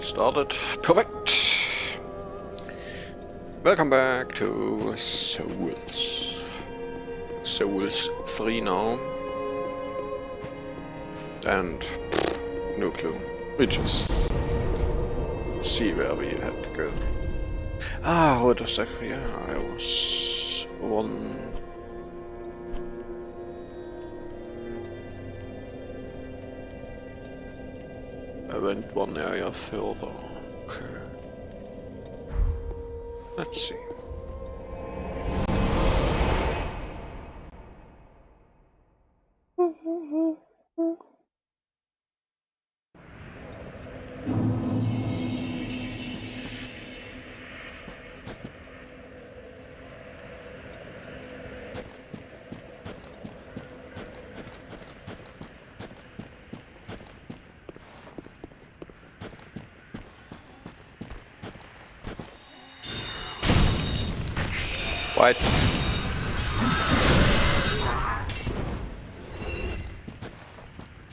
Started. Perfect. Welcome back to Souls. Souls 3 now. And no clue. We just see where we had to go. Ah, what was that? Yeah, I was one. I went one area further. Okay. Let's see. What?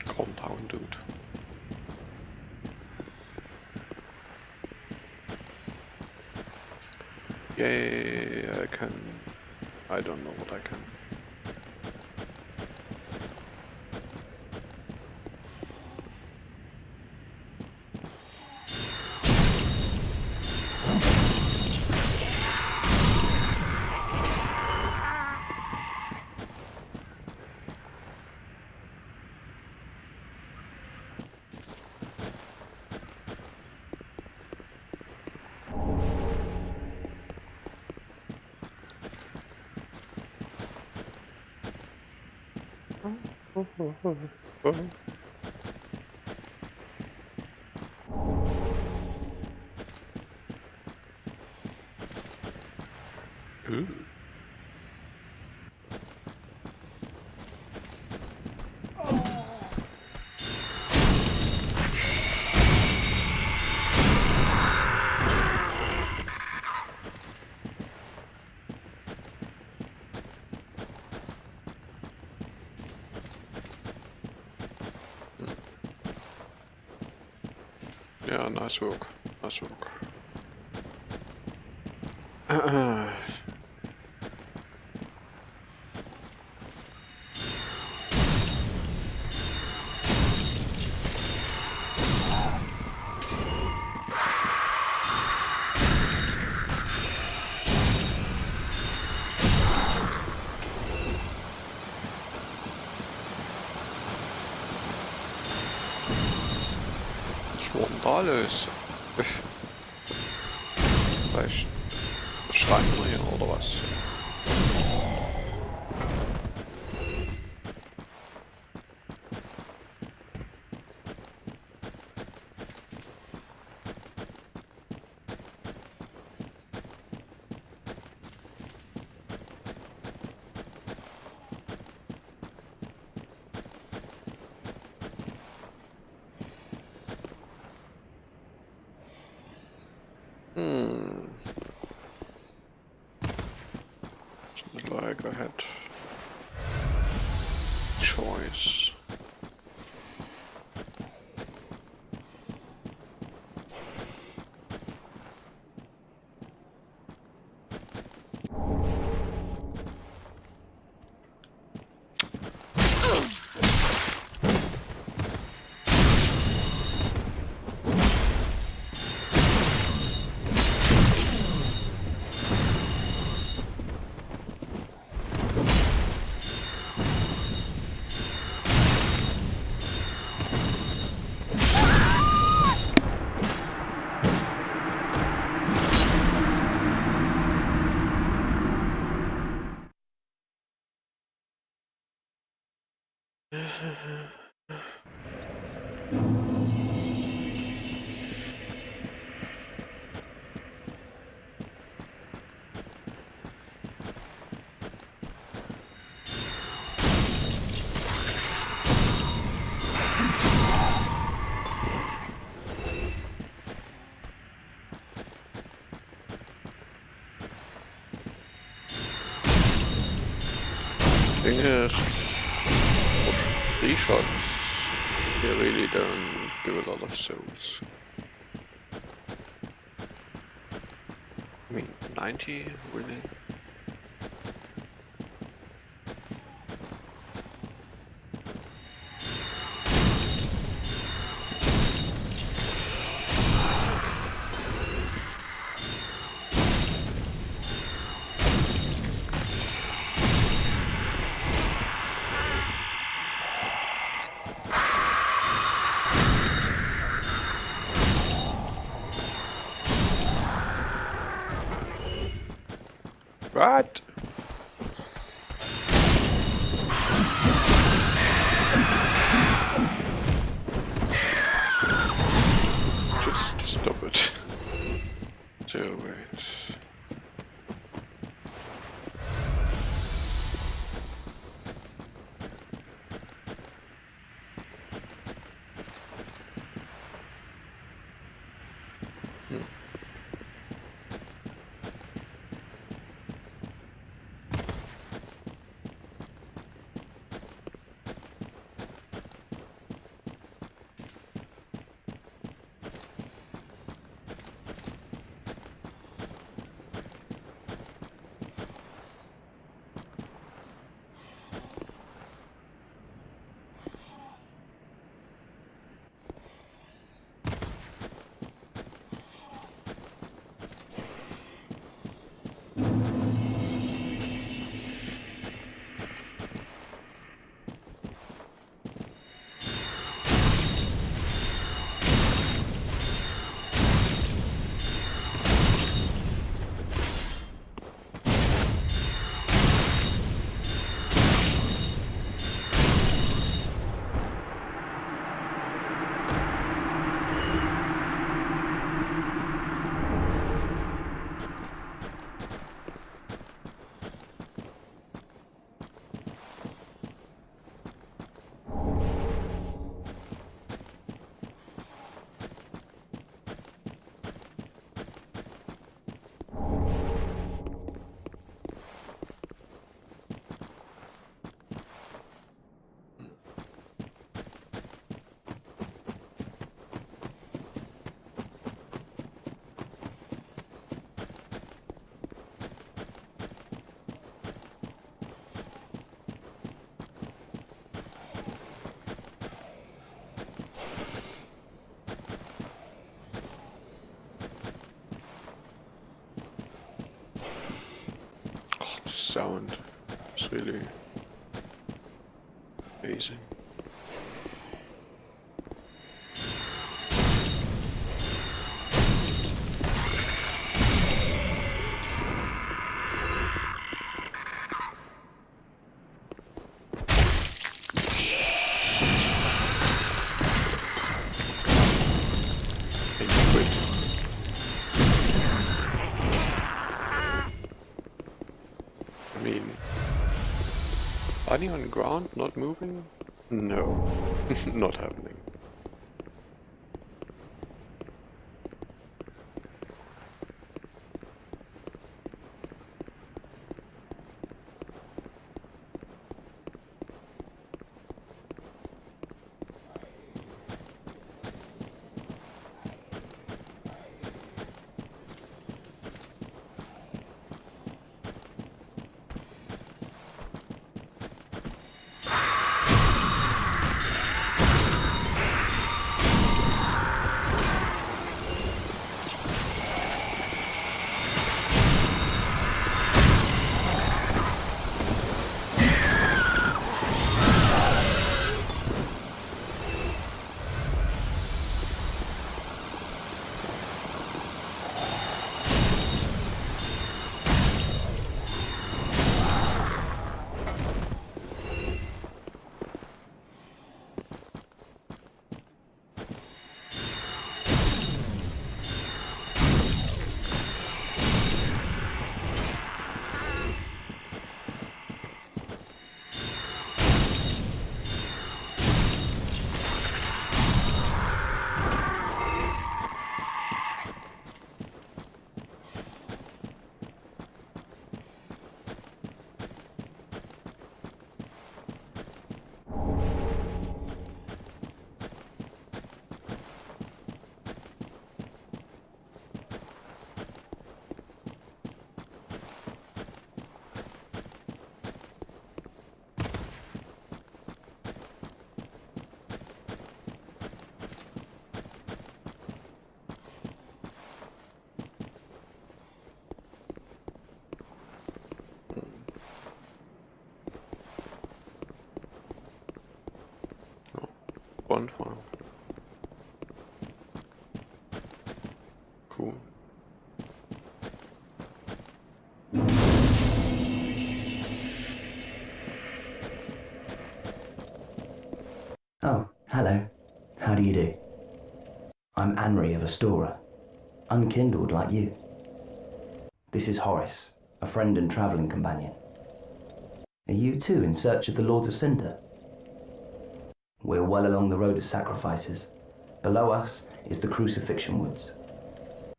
Calm down, dude. Yay, I can... I don't know what I can. Ooh. Yeah, nice work. Nice work. Alles. Vielleicht schreien wir hier oder was? Something like I had choice. Thing is, free shots, they really don't give a lot of souls. 90, really? What? Just stop it. So wait. Sound is really amazing. I mean, are they on ground, not moving? No, not happening. do you do? I'm Anri of Astora, unkindled like you. This is Horace, a friend and travelling companion. Are you too in search of the Lords of Cinder? We're well along the road of sacrifices. Below us is the Crucifixion Woods.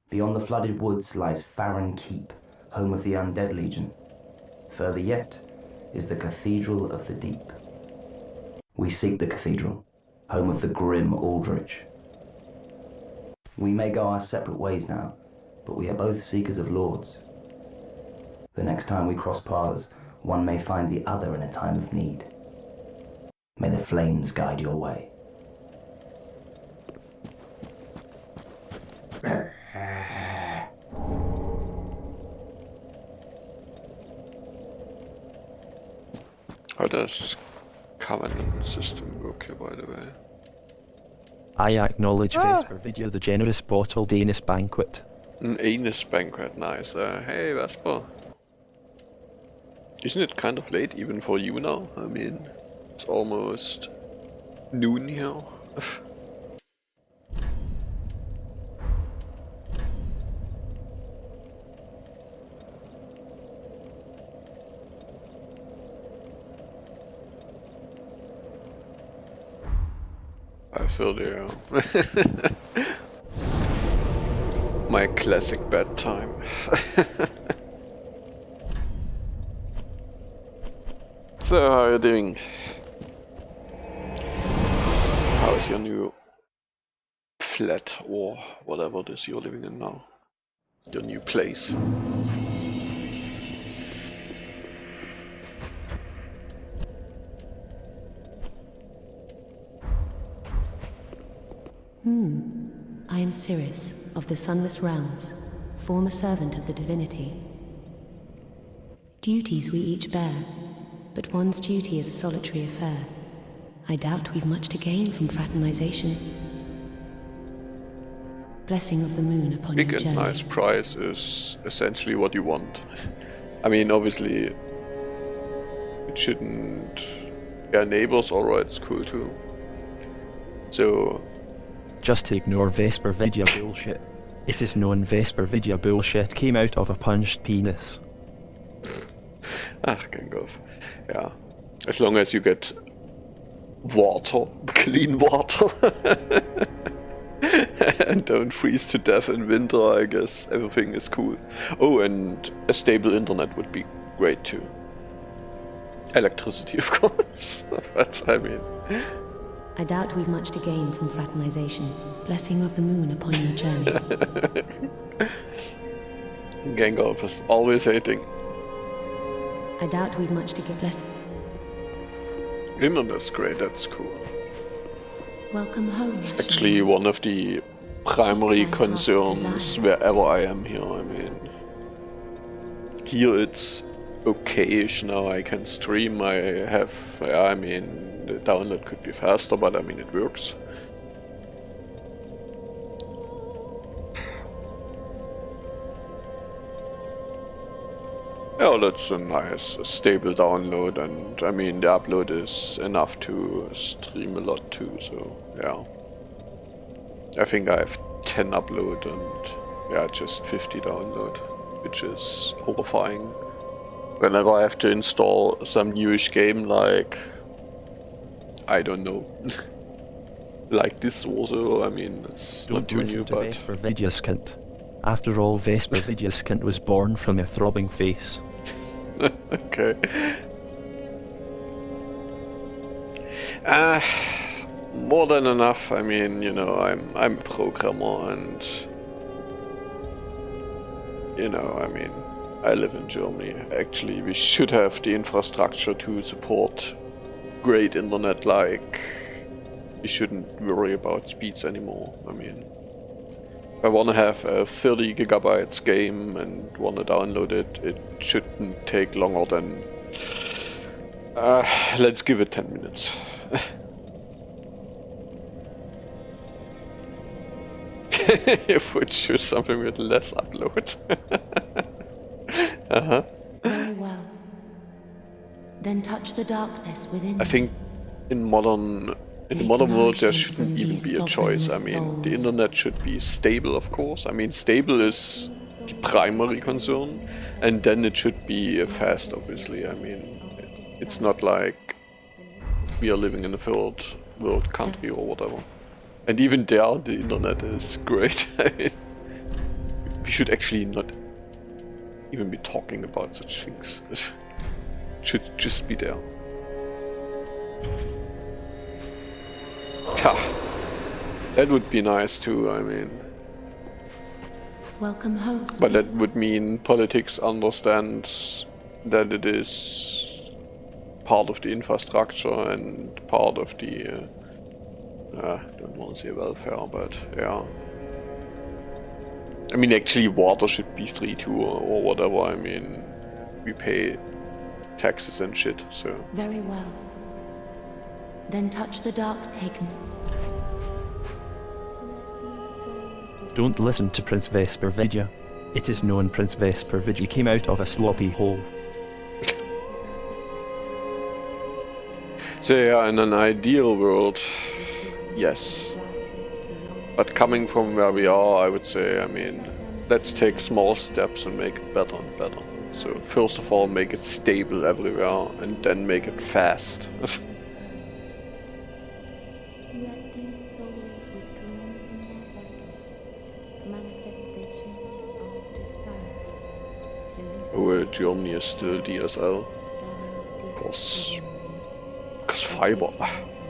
Beyond the flooded woods lies Farron Keep, home of the Undead Legion. Further yet is the Cathedral of the Deep. We seek the cathedral, home of the grim Aldrich. We may go our separate ways now, but we are both seekers of lords. The next time we cross paths, one may find the other in a time of need. May the flames guide your way. How does Covenant system work here, by the way? I acknowledge Vesper Vidya, the generous bottled anus banquet. An anus banquet, nice. Hey Vesper. Isn't it kind of late even for you now? I mean, it's almost noon here. I feel you. My classic bedtime. So, how are you doing? How is your new flat or whatever it is you're living in now? Your new place? I am Cirrus, of the Sunless Realms, former servant of the divinity. Duties we each bear, but one's duty is a solitary affair. I doubt we've much to gain from fraternization. Blessing of the moon upon your Big journey. and nice prize is essentially what you want. I mean, obviously, it shouldn't... Yeah, neighbors, alright, it's cool too. So... Just to ignore Vesper Vidya bullshit. It is known Vesper Vidya bullshit came out of a punched penis. Kind of. Yeah. As long as you get water, clean water, and don't freeze to death in winter, I guess everything is cool. Oh, and a stable internet would be great too. Electricity, of course. But I mean... I doubt we've much to gain from fraternization. Blessing of the moon upon your journey. Gengar is always hating. I doubt we've much to give blessing. Internet's great, that's cool. Welcome home. It's actually one of the primary concerns wherever I am here, I mean. Here it's okay-ish now, I can stream, I have, I mean, the download could be faster, but I mean it works. Yeah, that's a nice, stable download, and I mean the upload is enough to stream a lot too, so yeah. I think I have 10 upload and yeah, just 50 download, which is horrifying. Whenever I have to install some newish game like, I don't know, like this also, I mean, it's not too new, but... Vesper Vidyaskint. After all, Vesper Vidyaskint was born from a throbbing face. Okay. More than enough. I mean, you know, I'm a programmer, and you know, I mean, I live in Germany. Actually, we should have the infrastructure to support great internet. Like, we shouldn't worry about speeds anymore. I mean, if I want to have a 30 gigabytes game and want to download it, it shouldn't take longer than, let's give it 10 minutes. You would choose something with less upload. Very well. Then touch the darkness within. I think in modern In the modern world, there shouldn't even be a choice. I mean, the internet should be stable, of course. I mean, stable is the primary concern, and then it should be fast, obviously. I mean, it's not like we are living in a third world country or whatever. And even there, the internet is great. We should actually not even be talking about such things. It should just be there. Ha! That would be nice too, I mean. Welcome home. But that would mean politics understands that it is part of the infrastructure and part of the I don't want to say welfare, but yeah. I mean, actually water should be free too, or whatever. I mean, we pay taxes and shit, so... Very well. Then touch the dark taken. Don't listen to Prince Vesper Vidya. It is known Prince Vesper Vidya came out of a sloppy hole. So yeah, in an ideal world, yes. But coming from where we are, I would say, I mean, let's take small steps and make it better and better. So first of all, make it stable everywhere, and then make it fast. Germany is still DSL. Because fiber.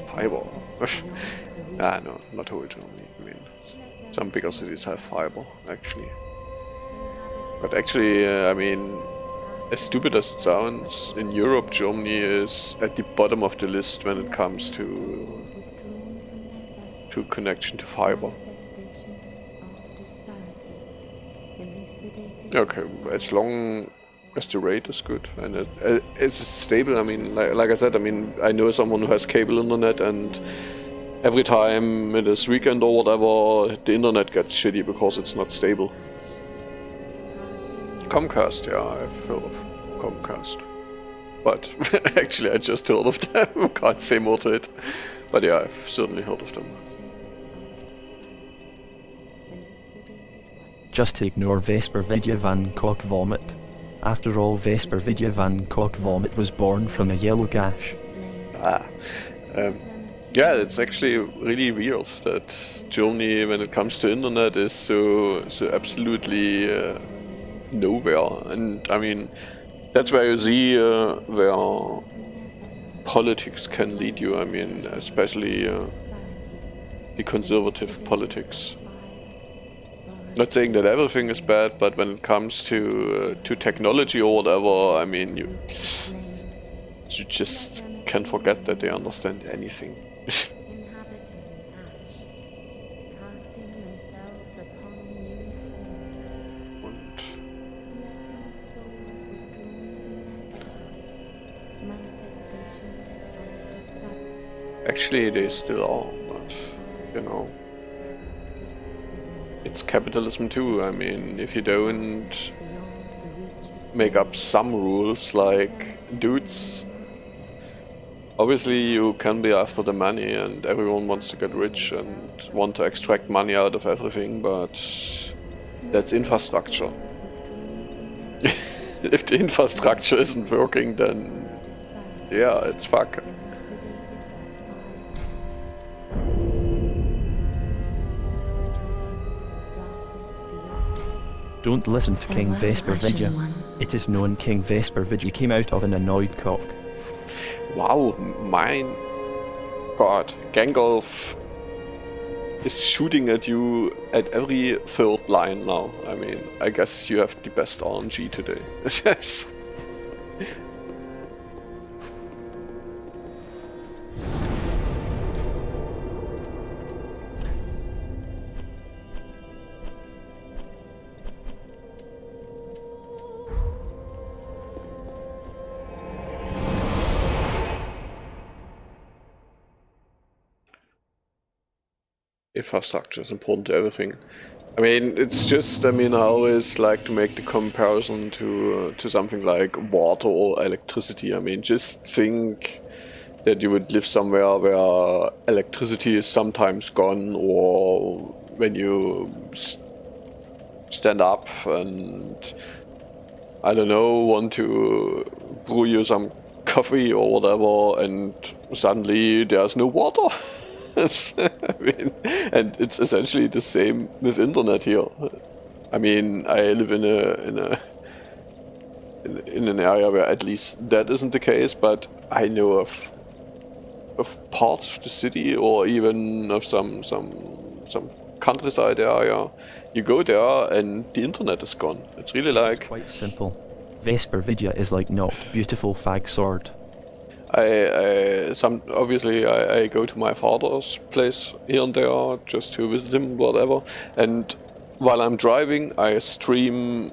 Fiber. Ah, no, not whole Germany. I mean, some bigger cities have fiber, actually. But actually, I mean, as stupid as it sounds, in Europe, Germany is at the bottom of the list when it comes to connection to fiber. Okay, as long as the rate is good and it's stable. I mean, like I said, I mean, I know someone who has cable internet, and every time it is weekend or whatever, the internet gets shitty because it's not stable. Comcast, yeah, I've heard of Comcast. But actually I just heard of them, can't say more to it. But yeah, I've certainly heard of them. Just ignore Vesper Vidya van Cock Vomit. After all, Vesper Vidya van Cock Vomit was born from a yellow gash. Yeah, it's actually really weird that Germany, when it comes to internet, is so absolutely nowhere. And I mean, that's where you see where politics can lead you. I mean, especially the conservative politics. Not saying that everything is bad, but when it comes to technology or whatever, I mean, you just can forget that they understand anything. Actually, they still are, but you know. It's capitalism too. I mean, if you don't make up some rules like dudes, obviously you can be after the money and everyone wants to get rich and want to extract money out of everything, but that's infrastructure. If the infrastructure isn't working, then yeah, it's fuck. Don't listen to King Vesper Vidya. It is known King Vesper Vidya came out of an annoyed cock. Wow, mein God, Gandalf is shooting at you at every third line now. I mean, I guess you have the best RNG today. Yes. Infrastructure is important to everything. I mean, it's just, I mean, I always like to make the comparison to something like water or electricity. I mean, just think that you would live somewhere where electricity is sometimes gone, or when you stand up and, I don't know, want to brew you some coffee or whatever, and suddenly there's no water. I mean, and it's essentially the same with internet here. I mean, I live in an area where at least that isn't the case, but I know of parts of the city, or even of some countryside area. You go there and the internet is gone. It's really like... It's quite simple. Vesper Vidya is like Noct, beautiful fag sword. Obviously I go to my father's place here and there just to visit him, whatever. And while I'm driving, I stream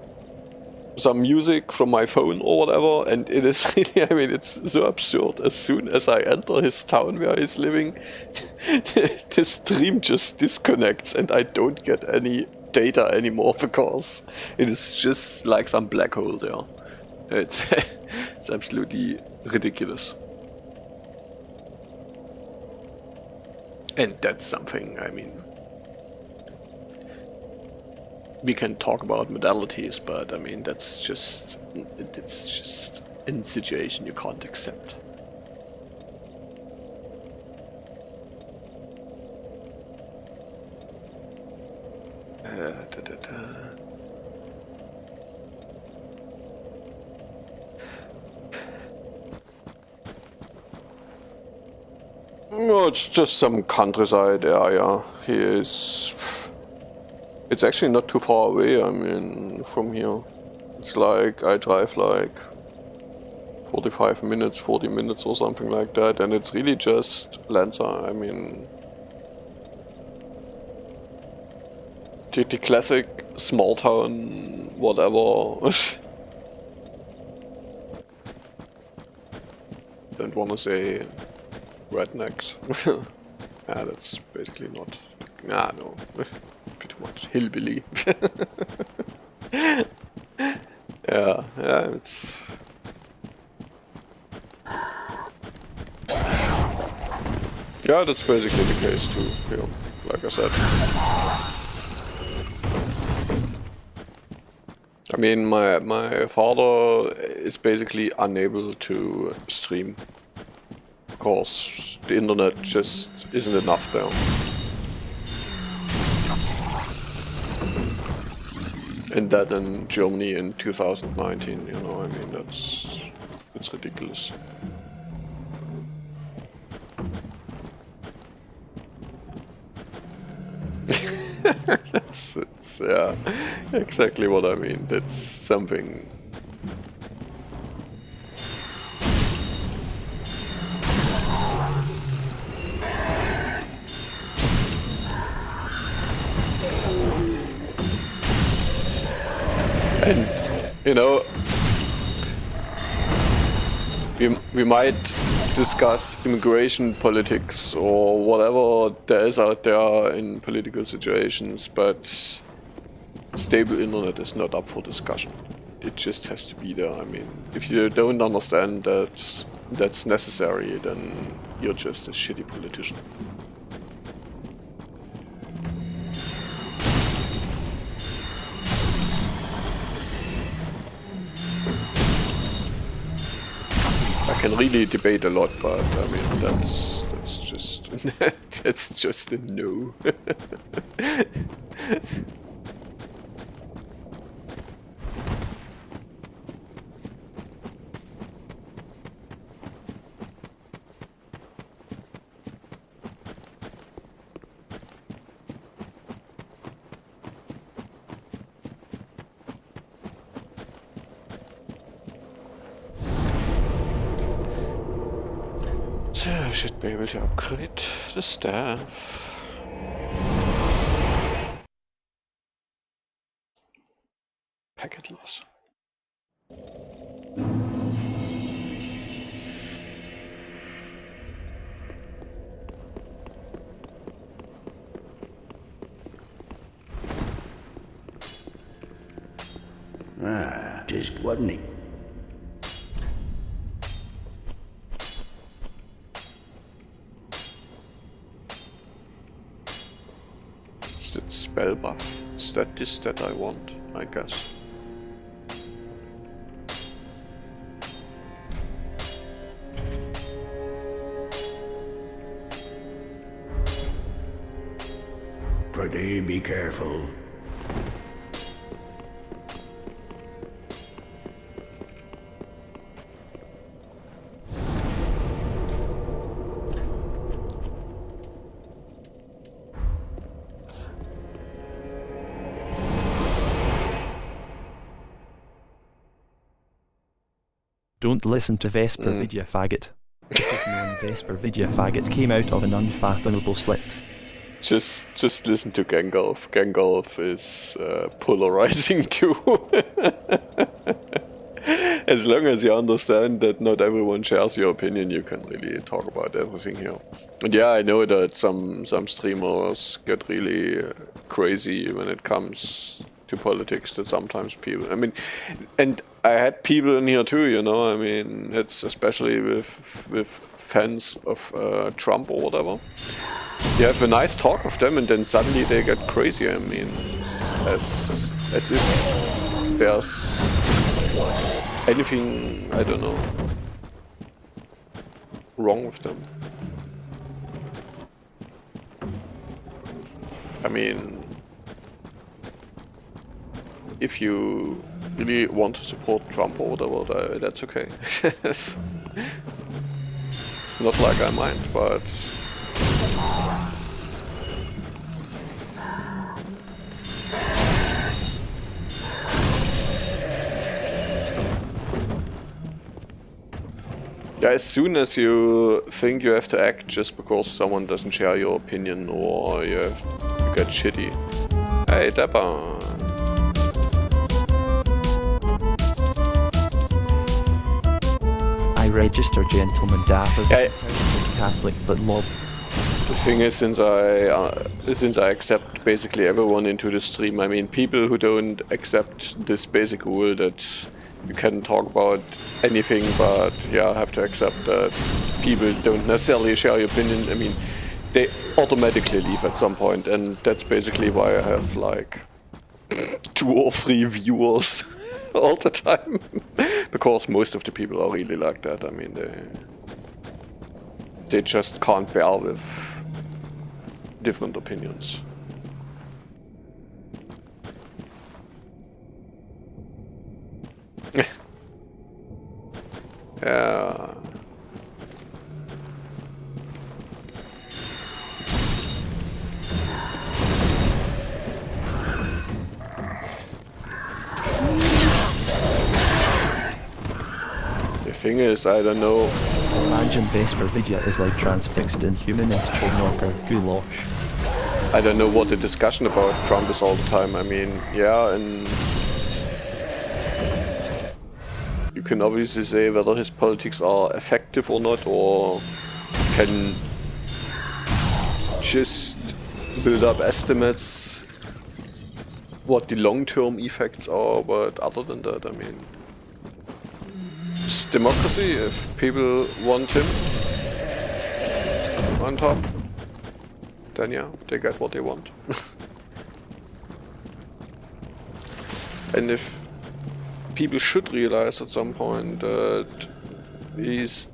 some music from my phone or whatever, and it is really, I mean, it's so absurd. As soon as I enter his town where he's living, the stream just disconnects and I don't get any data anymore, because it is just like some black hole there. It's absolutely ridiculous. And that's something, I mean, we can talk about modalities, but I mean, it's just a situation you can't accept. No, it's just some countryside area. It's actually not too far away, I mean, from here. It's like, I drive like 45 minutes, 40 minutes or something like that, and it's really just Lanza. I mean, the classic small town, whatever. Don't wanna say rednecks. Yeah, that's basically not. Nah, no. Pretty much hillbilly. yeah, it's. Yeah, that's basically the case too, you know, like I said. I mean, my father is basically unable to stream, because the internet just isn't enough there. And that in Germany in 2019, you know, I mean, it's ridiculous. it's yeah, exactly what I mean. That's something. And, you know, we might discuss immigration politics or whatever there is out there in political situations, but stable internet is not up for discussion. It just has to be there. I mean, if you don't understand that that's necessary, then you're just a shitty politician. I can really debate a lot, but I mean, that's just that's just a no. So I should be able to upgrade the staff. Packet loss. Just wasn't he? Boosted spell buff. Is that this that I want? I guess. Pretty be careful. Don't listen to Vesper Vidya Faggot. Known Vesper Vidya Faggot came out of an unfathomable slit. Just listen to Gangolf. Gangolf is polarizing too. As long as you understand that not everyone shares your opinion, you can really talk about everything here. And yeah, I know that some streamers get really crazy when it comes to politics, that sometimes people, I mean, and I had people in here too, you know, I mean, it's especially with fans of Trump or whatever. You have a nice talk with them and then suddenly they get crazy, I mean, as if there's anything, I don't know, wrong with them. I mean, if you really want to support Trump or whatever, that's okay. It's not like I mind, but yeah, as soon as you think you have to act just because someone doesn't share your opinion or you get shitty. Hey, Dapper. I register Gentleman Dapper, Catholic but mob. The thing is, since I accept basically everyone into the stream, I mean, people who don't accept this basic rule that you can talk about anything, but yeah, have to accept that people don't necessarily share your opinion. I mean, they automatically leave at some point, and that's basically why I have like 2 or 3 viewers all the time. Because most of the people are really like that. I mean, they just can't bear with different opinions. Yeah. The thing is, I don't know. Imagine Vesper Vidya is like transfixed in humanist knocker goulash. I don't know what the discussion about Trump is all the time. I mean, yeah, and you can obviously say whether his politics are effective or not, or can just build up estimates what the long-term effects are, but other than that, I mean, it's democracy. If people want him on top, then yeah, they get what they want. And if people should realize at some point that he's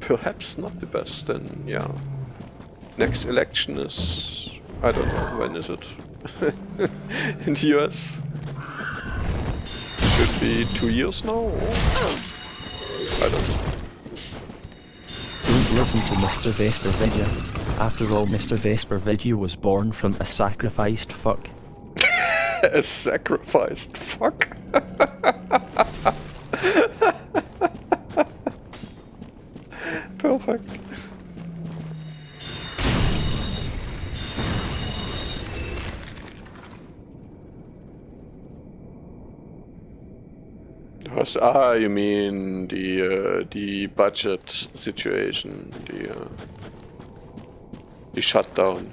perhaps not the best, then yeah, next election is, I don't know, when is it? In the US? Should be 2 years now? Or? I don't know. Don't listen to Mr. Vesper Vidya. After all, Mr. Vesper Vidya was born from a sacrificed fuck. A sacrificed fuck? Perfect. You mean the budget situation, the shutdown.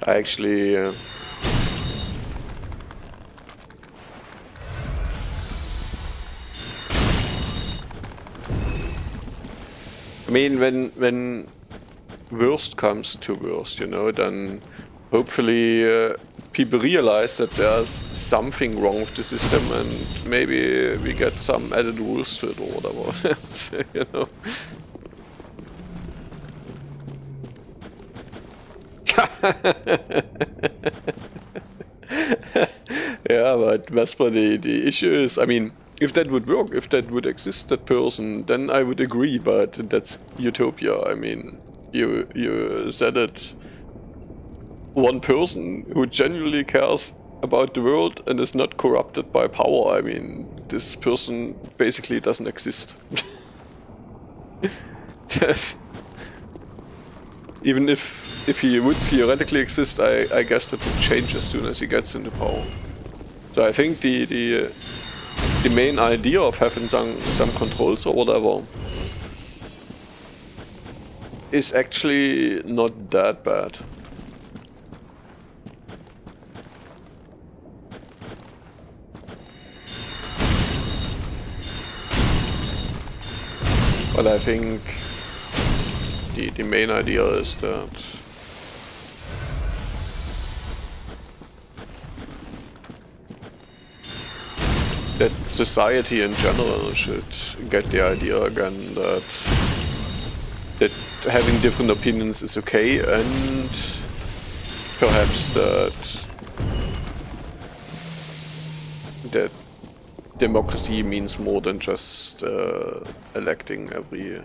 I actually mean, when worst comes to worst, you know, then hopefully people realize that there's something wrong with the system, and maybe we get some added rules to it or whatever. You know. Yeah, but Vesper, the issue is, I mean, if that would work, if that would exist, that person, then I would agree, but that's utopia. I mean, you said it. One person who genuinely cares about the world and is not corrupted by power. I mean, this person basically doesn't exist. Even if he would theoretically exist, I guess that would change as soon as he gets into power. So I think the main idea of having some controls or whatever is actually not that bad. But I think the main idea is that society in general should get the idea again that having different opinions is okay, and perhaps that democracy means more than just electing every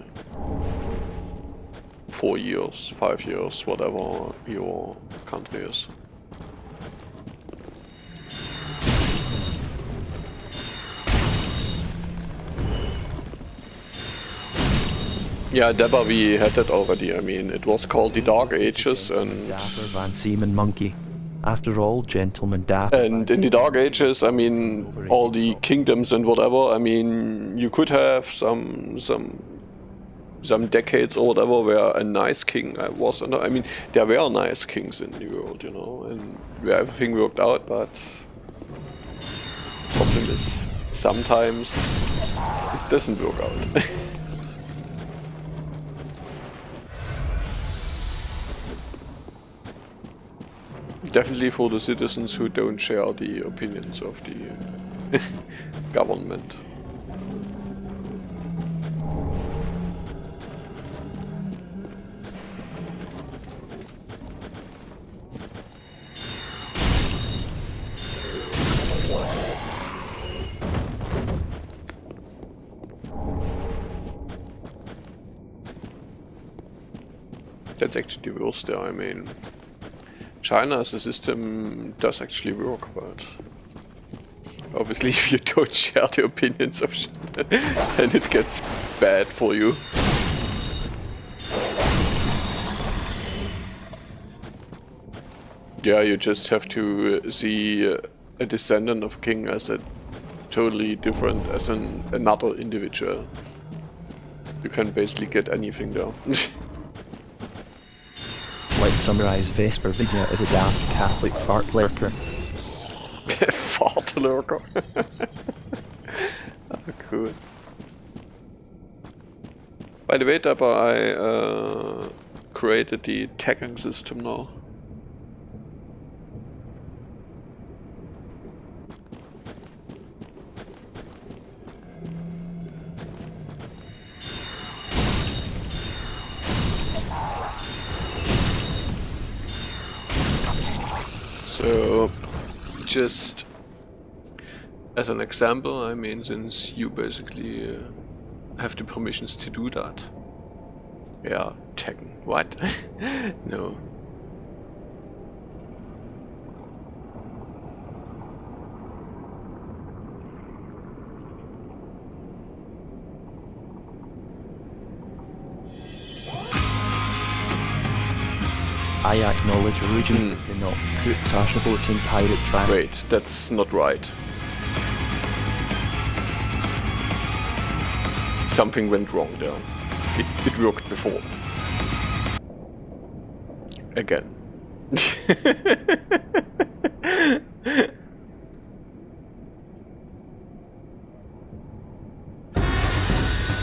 4 years, 5 years, whatever your country is. Yeah, Deba, we had that already. I mean, it was called the Dark Ages, and Dapper Van Seaman Monkey. After all, Gentleman Dapper. And in the Dark Ages, I mean, all the kingdoms and whatever. I mean, you could have some decades or whatever where a nice king was. I mean, there were nice kings in the world, you know, and where everything worked out. But the problem is sometimes it doesn't work out. Definitely for the citizens who don't share the opinions of the government. That's actually the worst there, I mean. China as a system does actually work, but obviously if you don't share the opinions of China, then it gets bad for you. Yeah, you just have to see a descendant of a king as a totally different as another individual. You can basically get anything there. Let's summarise Vesper Vidya as a daft Catholic fart lurker. Fart lurker. Oh, cool. By the way, Dapper, I created the tagging system now. So, just as an example, I mean, since you basically have the permissions to do that. Yeah, tagging. What? No. I acknowledge originally not put Tashabot in pirate track. Wait, that's not right. Something went wrong there. It worked before. Again.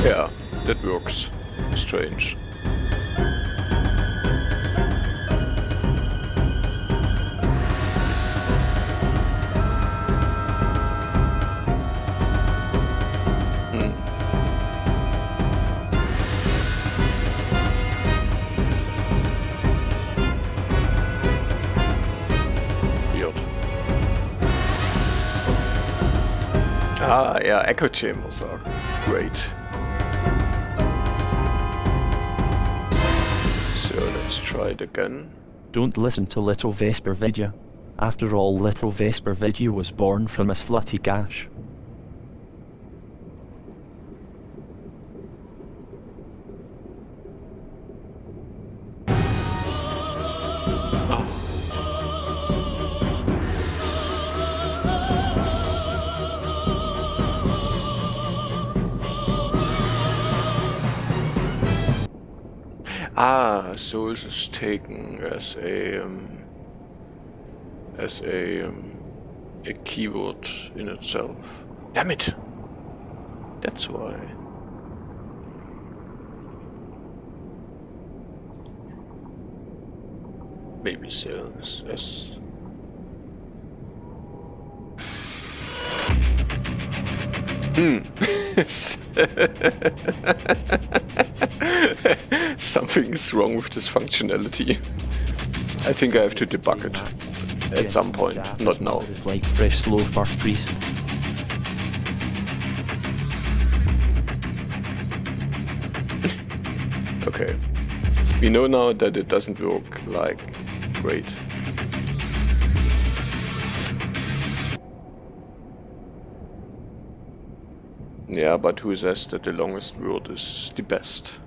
Yeah, that works. strange. Ah, yeah, echo chambers are great. So let's try it again. Don't listen to Little Vesper Vidya. After all, Little Vesper Vidya was born from a slutty gash. Ah, Souls is taken as a keyword in itself. Damn it! That's why. Baby cells as Something's wrong with this functionality. I think I have to debug it at some point, not now. It's like fresh slow fur priest. Okay. We know now that it doesn't work like great. Yeah, but who says that the longest word is the best?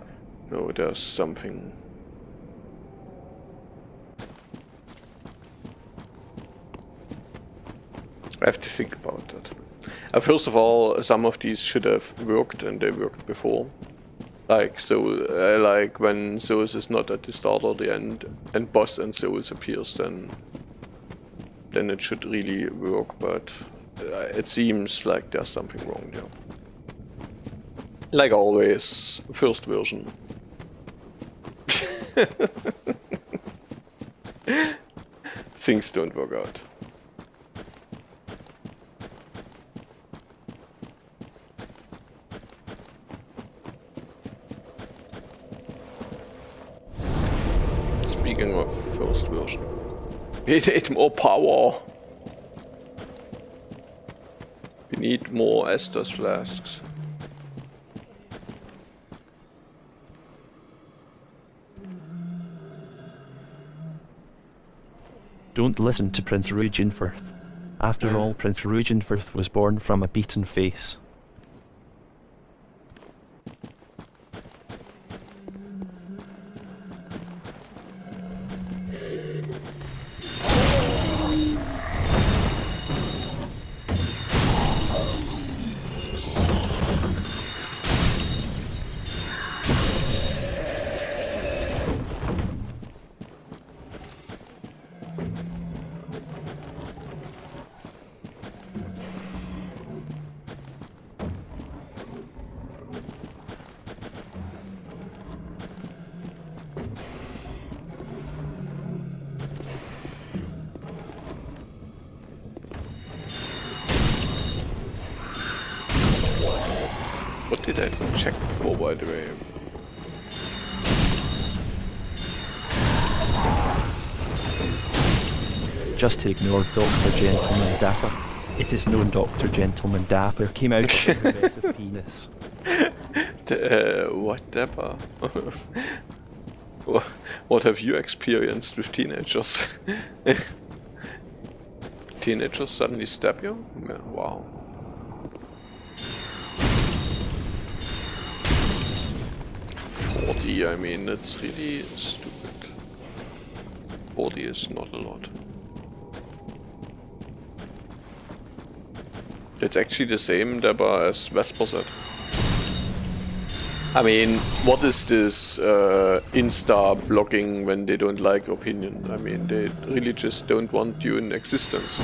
No, there's something. I have to think about that. First of all, some of these should have worked, and they worked before. Like like when Souls is not at the start or the end, and Boss and Souls appears, then it should really work. But it seems like there's something wrong there. Like always, first version. Things don't work out. Speaking of first version, we need more power. We need more Estus flasks. Don't listen to Prince Rugenfirth. After all, Prince Rugenfirth was born from a beaten face. What did I check before, by the way? Just ignore Dr. Gentleman Dapper. It is known Dr. Gentleman Dapper came out of a progressive penis. What Dapper? What have you experienced with teenagers? Teenagers suddenly stab you? Yeah, wow. I mean, that's really stupid. 40 is not a lot. It's actually the same Dapper as Vesper said. I mean, what is this Insta blogging when they don't like your opinion? I mean, they really just don't want you in existence.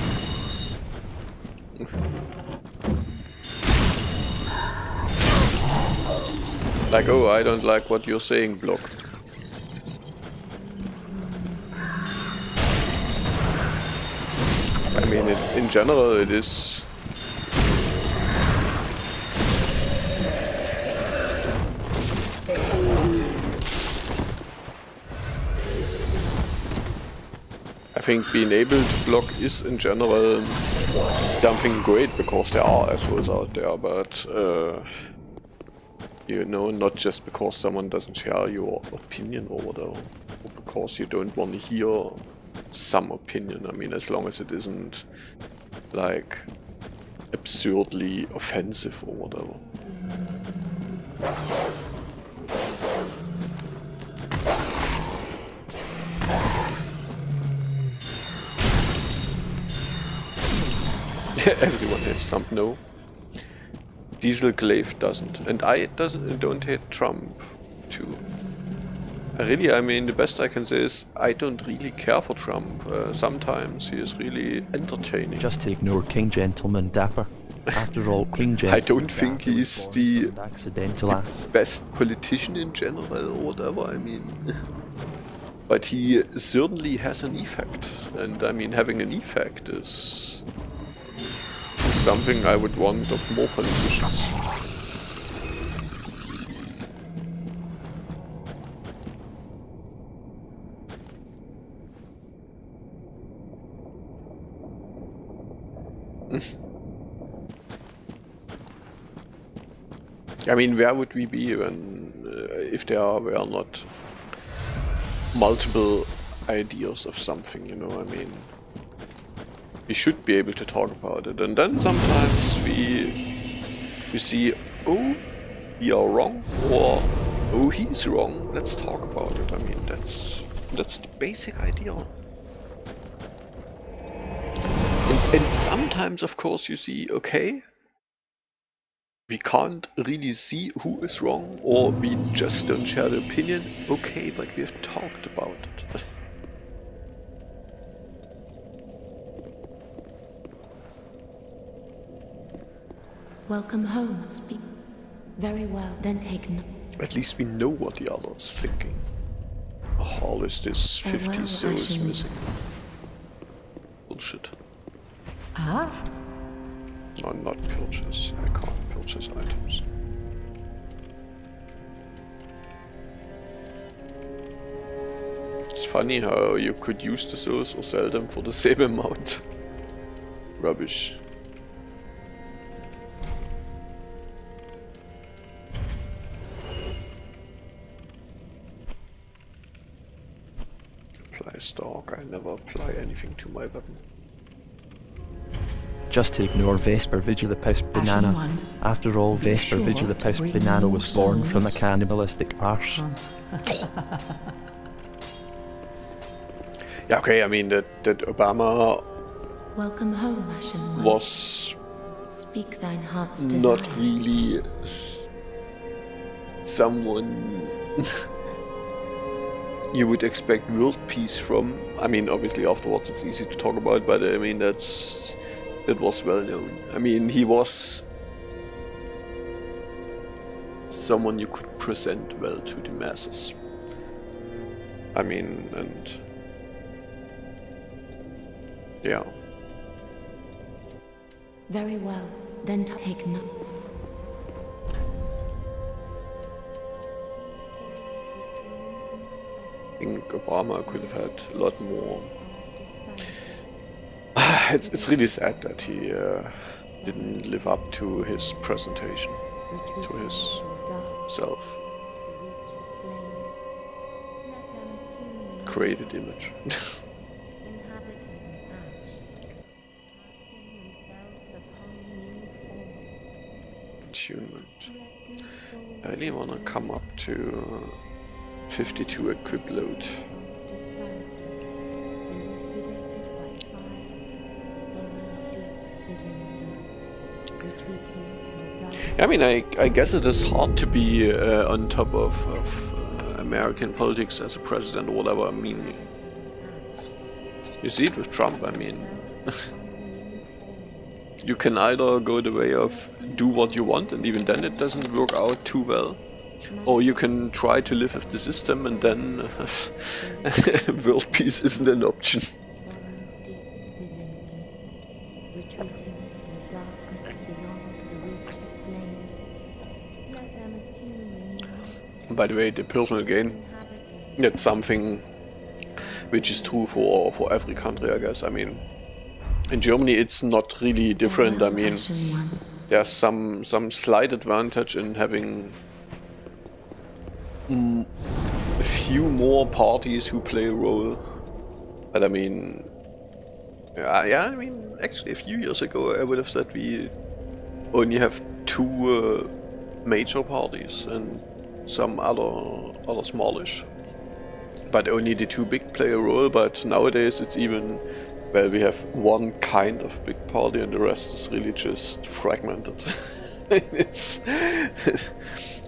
Like, oh, I don't like what you're saying, block. I mean, in general, it is... I think being able to block is, in general, something great, because there are assholes out there, but... you know, not just because someone doesn't share your opinion or whatever, or because you don't want to hear some opinion. I mean, as long as it isn't, like, absurdly offensive or whatever. Everyone hates Trump, no. Diesel Glaive doesn't, and I don't hate Trump too. I mean, the best I can say is I don't really care for Trump. Sometimes he is really entertaining. Just to ignore King Gentleman Dapper. After all, King Gentleman I don't think Dapper he was is born the from an accidental ass. best politician in general or whatever, I mean. But he certainly has an effect, and I mean, having an effect is something I would want of more politicians. I mean, where would we be when, if there were not multiple ideas of something, you know, I mean... We should be able to talk about it, and then sometimes we see, oh, we are wrong, or oh, he's wrong. Let's talk about it. I mean, that's the basic idea. And sometimes, of course, you see, okay, we can't really see who is wrong, or we just don't share the opinion. Okay, but we have talked about it. Welcome home. Speak. Very well, then take no. At least we know what the other is thinking. Oh, all is this 50 souls missing. Bullshit. Ah. No, not purchase. I can't purchase items. It's funny how you could use the souls or sell them for the same amount. Rubbish. Apply stock. I never apply anything to my weapon. Just to ignore Vesper Vigilipus Banana. One. After all, Vesper Sure, Vigilipus bring Banana more was born from a souls. cannibalistic arse. Yeah, okay, I mean that Obama Welcome home, Ashen One. was Speak thine heart's desire. not really someone you would expect world peace from. I mean, obviously afterwards it's easy to talk about, but I mean it was well known. I mean, he was someone you could present well to the masses. I mean, and yeah. Very well, then take no. I think Obama could have had a lot more. It's really sad that he didn't live up to his presentation, to his self created image. Attunement. I really want to come up to 52 equip load. I mean, I guess it is hard to be on top of American politics as a president or whatever. I mean, you see it with Trump. I mean, you can either go the way of do what you want, and even then it doesn't work out too well, Or you can try to live with the system and then world peace isn't an option. By the way, the personal gain, that's something which is true for every country, I guess. I mean, in Germany it's not really different. I mean, there's some slight advantage in having a few more parties who play a role. But I mean, yeah, I mean, actually a few years ago I would have said we only have 2 major parties and some other smallish. But only the 2 big play a role, but nowadays it's even, well, we have one kind of big party and the rest is really just fragmented. It's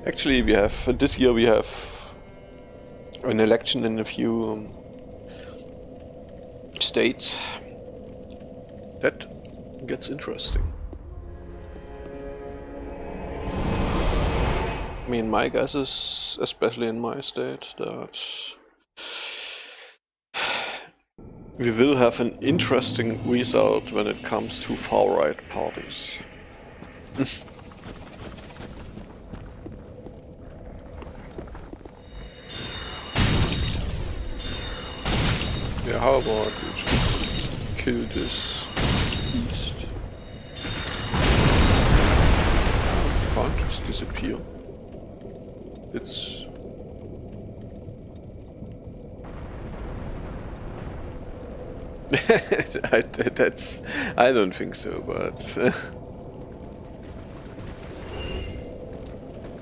actually, we have, this year we have an election in a few states. That gets interesting. I mean, my guess is, especially in my state, that we will have an interesting result when it comes to far-right parties. Yeah, how about we just kill this beast? Can't just disappear. It's... I don't think so, but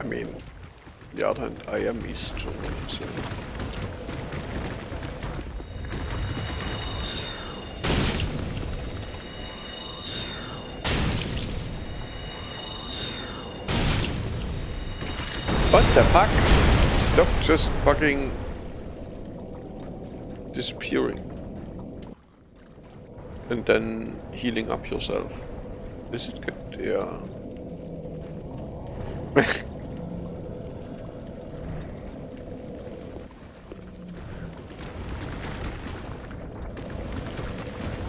I mean, on the other hand, I am East Germany, so what the fuck? Stop just fucking disappearing. And then healing up yourself. Is it good? Yeah.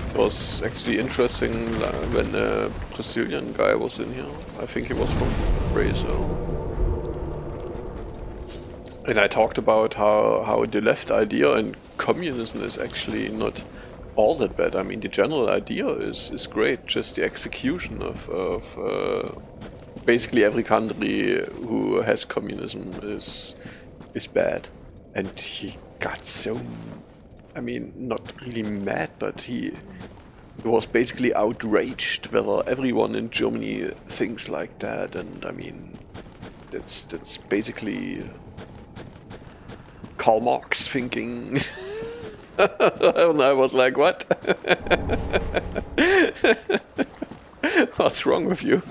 It was actually interesting when a Brazilian guy was in here. I think he was from Brazil. And I talked about how the left idea in communism is actually not all that bad. I mean, the general idea is great, just the execution of basically every country who has communism is bad. And he got so, I mean, not really mad, but he was basically outraged whether everyone in Germany thinks like that. And I mean, that's basically Karl Marx thinking. And I was like, what? What's wrong with you?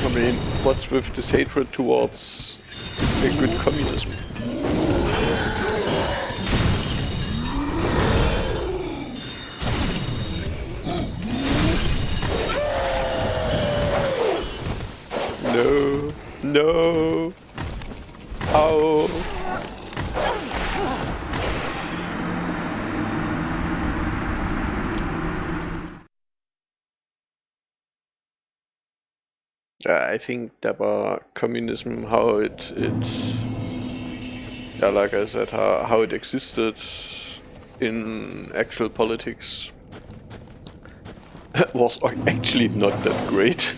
I mean, what's with this hatred towards a good communism? No, no. How? I think that communism, how it yeah, like I said, how it existed in actual politics was actually not that great.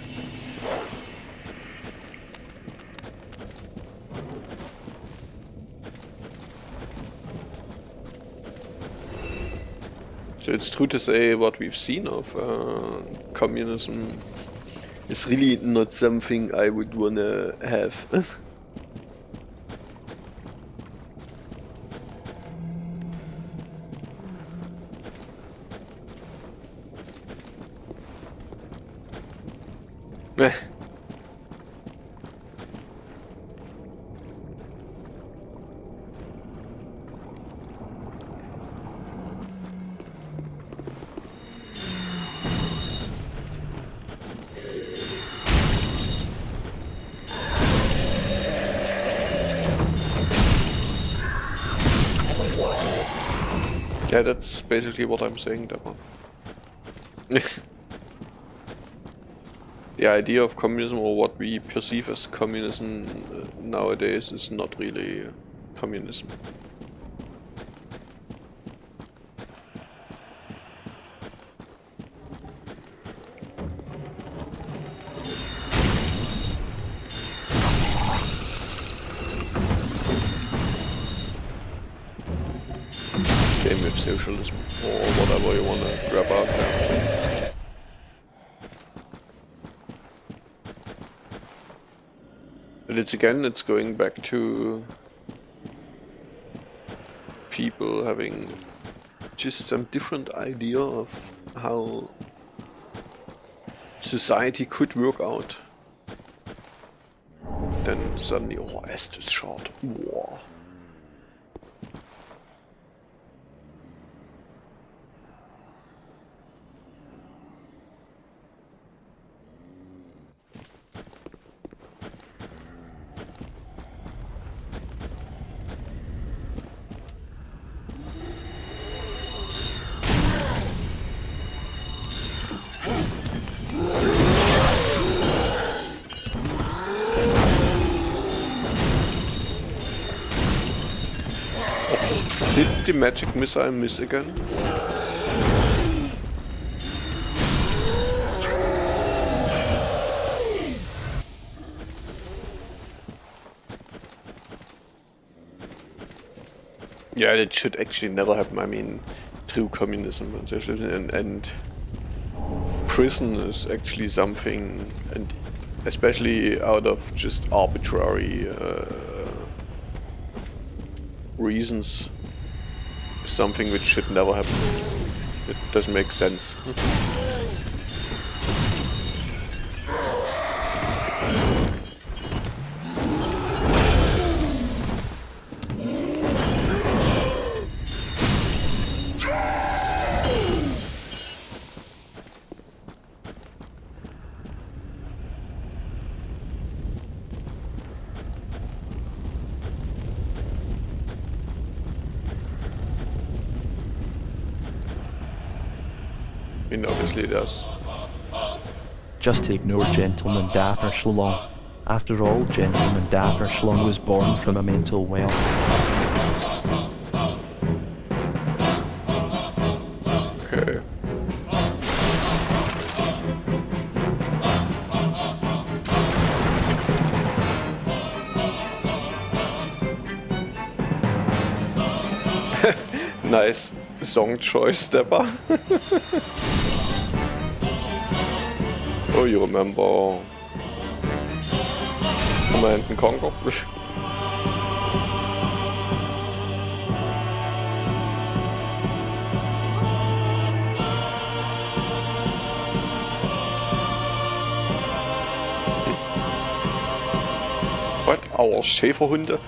So it's true to say what we've seen of communism is really not something I would wanna have. Yeah, that's basically what I'm saying, Dapper. The idea of communism, or what we perceive as communism nowadays, is not really communism. Same with socialism, or whatever you want to grab out there. But it's going back to people having just some different idea of how society could work out. Then suddenly, oh, Estes shot. War. Did the magic missile miss again? Yeah, it should actually never happen. I mean, through communism and socialism, and prison is actually something, and especially out of just arbitrary reasons, something which should never happen. It doesn't make sense. I mean, obviously there's... Just to ignore Gentleman Dapper Schlong. After all, Gentleman Dapper Schlong was born from a mental well. Okay. Nice song choice, Dapper. Oh, you remember Command and Conquer? What? Our Schäferhunde?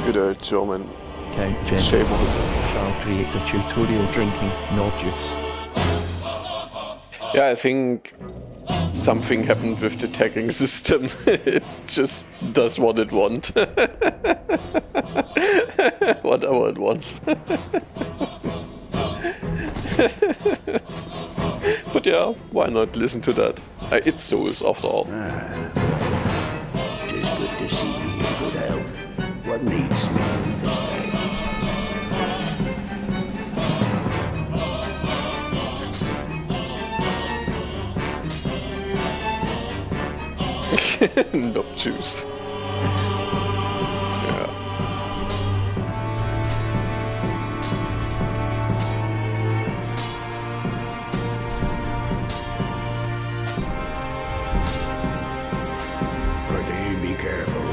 Good old German Count Schäferhunde shall create a tutorial drinking knob juice. Yeah, I think something happened with the tagging system. It just does what it wants. Whatever it wants. But yeah, why not listen to that? It's Souls after all. Tis good to see you in good health. What needs smiling this day? Knob juice. Yeah. Pretty, be careful.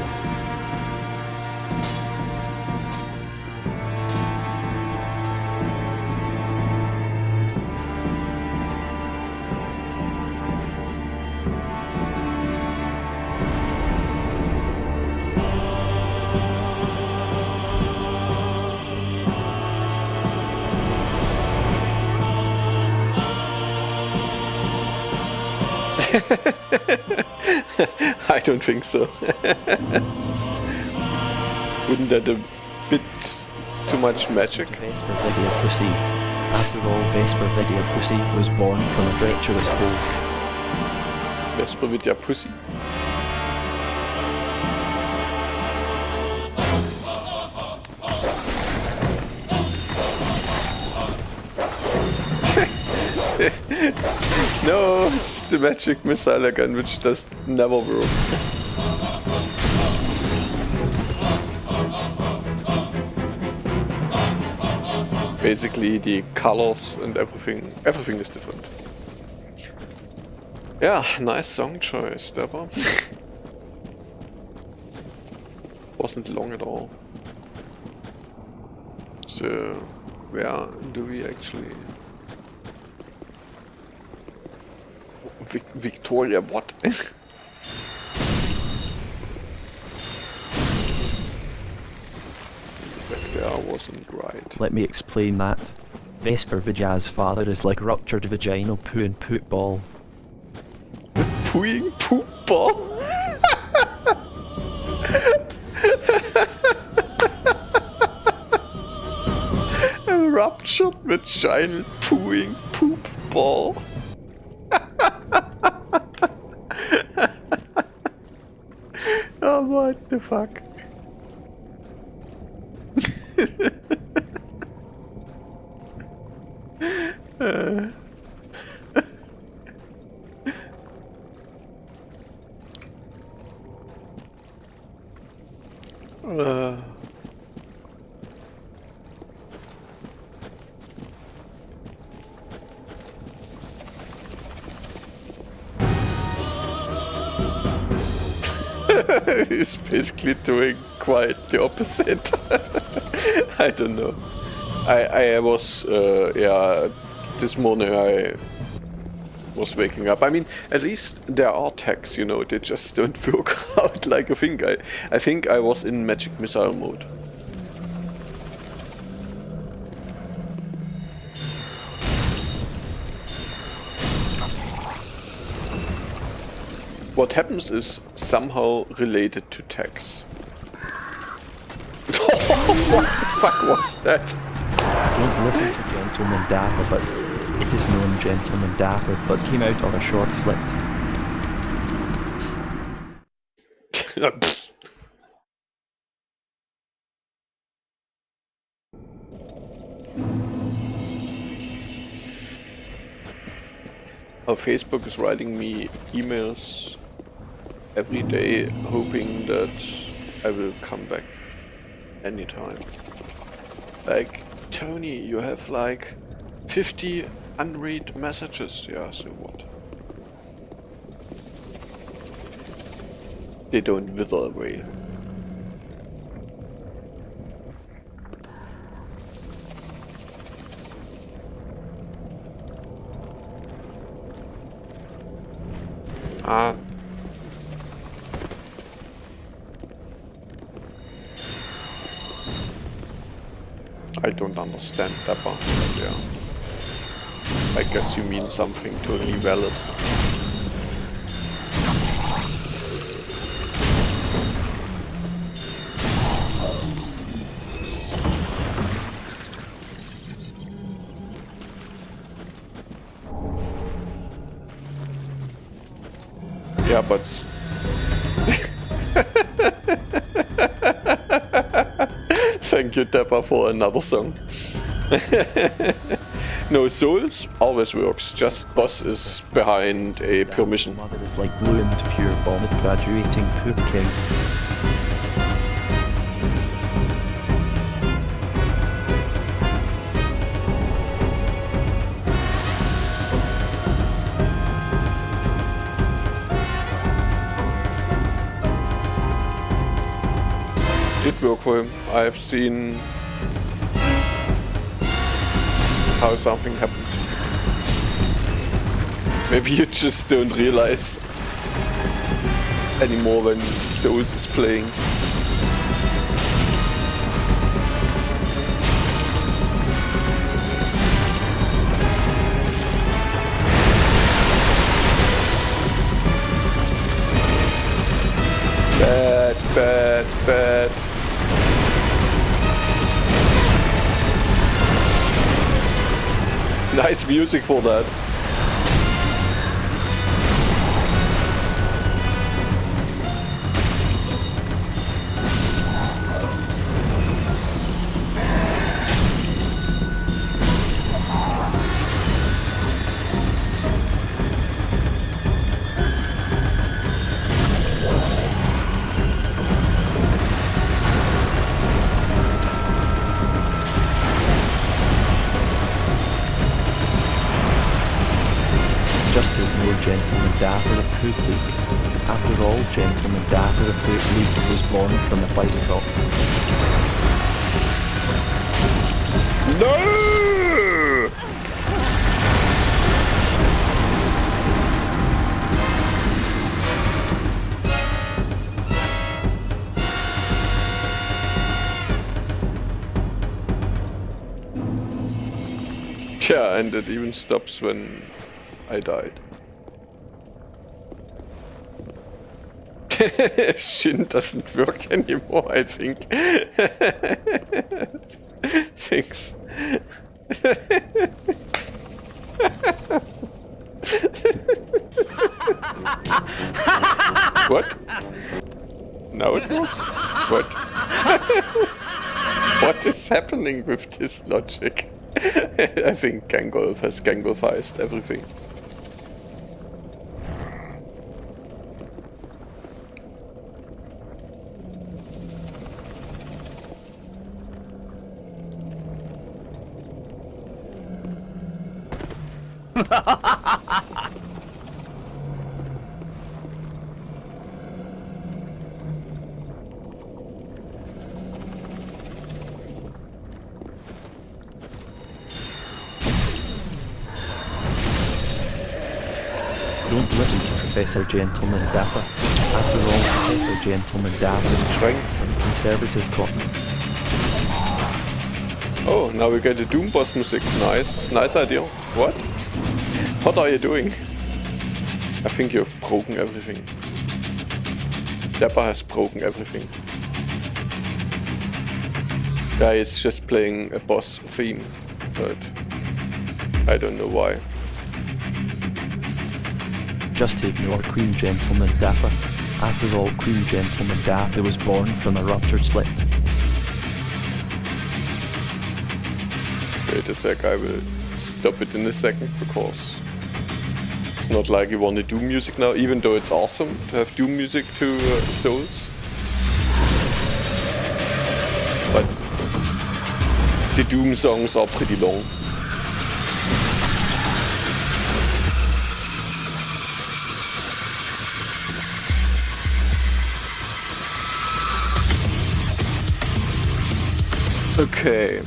I don't think so. Wouldn't that a bit too much magic? Vesper Vidya Pussy. After all, Vesper Vidya Pussy was born from a treacherous hole. Vesper Vidya Pussy. No, it's the magic missile again, which does never work. Basically, the colors and everything is different. Yeah, nice song choice, Dapper. Wasn't long at all. So, where do we actually... Victoria, what? There wasn't right. Let me explain that. Vesper Vidya's father is like ruptured vaginal poo and poop ball. Pooing poop ball? A ruptured vaginal pooing poop ball. Oh, what the fuck? He's basically doing quite the opposite. I don't know. I was, yeah, this morning I was waking up. I mean, at least there are tags, you know, they just don't work out like I think. I think I was in magic missile mode. What happens is somehow related to tags. What the fuck was that? Don't listen to Gentleman Dapper, but it is known Gentleman Dapper, but came out on a short slit. Oh, Facebook is writing me emails every day, hoping that I will come back anytime. Like, Tony, you have like 50 unread messages. Yeah, so what? They don't wither away. I don't understand that part, but yeah. I guess you mean something totally valid. Yeah, but... Thank you, Dapper, for another song. No, Souls always works, just Boss is behind a permission. Mother is like bloomed pure vomit graduating poop king. Did work for him. I've seen how something happened. Maybe you just don't realize anymore when Souls is playing. Bad, bad. Nice music for that. Just ignore Gentleman Dapper of Hoot League. After all, Gentleman Dapper of Hoot League was born from a bicycle. No! Yeah, and it even stops when I died. Shin doesn't work anymore, I think. Thanks. What? Now it works? What? What is happening with this logic? I think Gangolf has Gangolfized everything. Don't listen to Professor Gentleman Dapper. After all, Professor Gentleman Dapper is Strength. from conservative cotton. Oh, now we get the Doom boss music. Nice. Nice idea. What? What are you doing? I think you have broken everything. Dapper has broken everything. Yeah, it's just playing a boss theme, but I don't know why. Just ignore Queen Gentleman Dapper. After all, Queen Gentleman Dapper was born from a ruptured slit. Wait a sec, I will stop it in a second because it's not like you want to do music now, even though it's awesome to have Doom music to Souls. But the Doom songs are pretty long. Okay.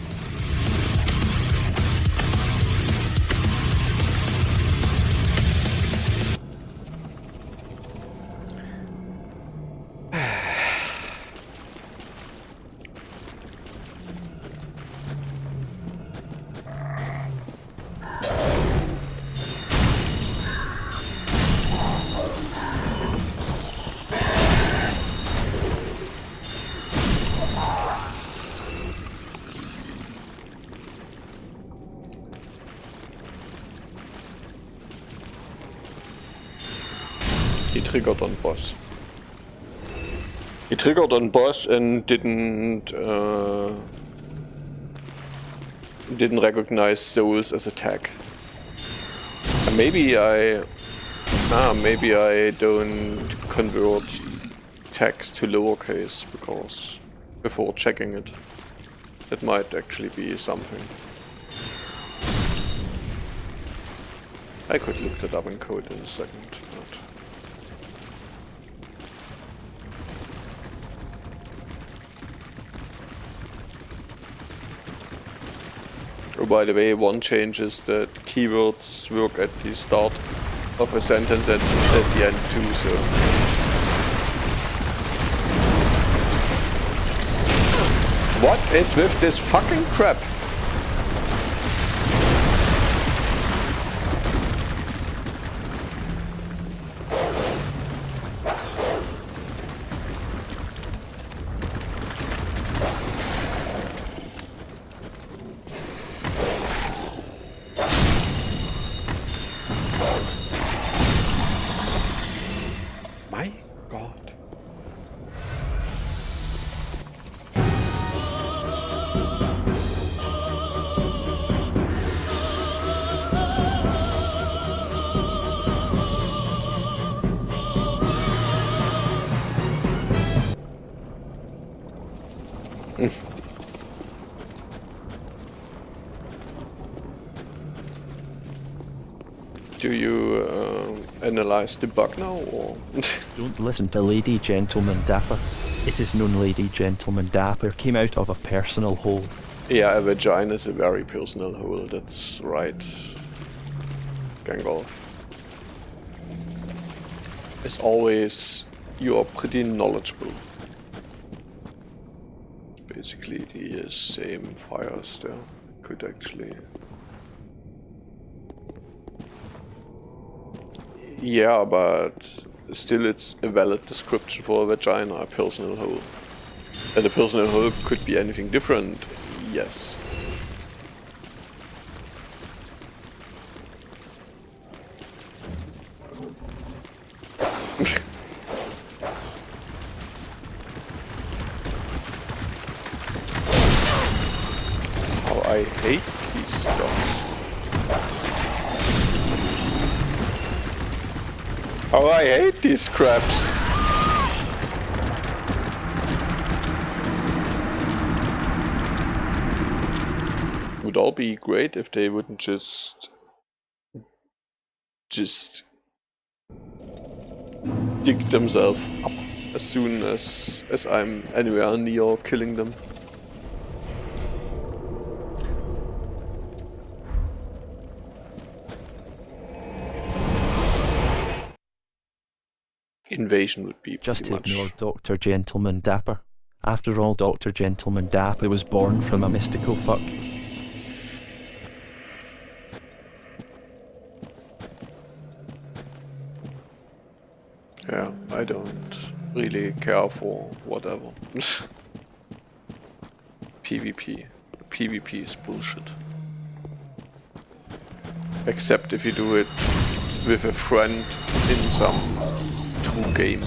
He triggered on boss. He triggered on boss and didn't recognize souls as attack. Maybe I don't convert text to lowercase because before checking it. That might actually be something. I could look that up in code in a second, but oh, by the way, one change is that keywords work at the start of a sentence and at the end too, so... What is with this fucking crap? analyze the bug now, or? Don't listen to Lady Gentleman Dapper. It is known Lady Gentleman Dapper came out of a personal hole. Yeah, a vagina is a very personal hole, that's right. Gangolf. As always, you are pretty knowledgeable. Basically the same fires there. Could actually... Yeah, but still it's a valid description for a vagina, a personal hole. And a personal hole could be anything different, yes. How I hate these dogs. How I hate these crabs. Would all be great if they wouldn't just dig themselves up as soon as I'm anywhere near killing them. Invasion would be Just pretty much... ignore Dr. Gentleman Dapper. After all, Dr. Gentleman Dapper was born from a mystical fuck. Yeah, I don't really care for whatever. PvP. PvP is bullshit. Except if you do it with a friend in some true game.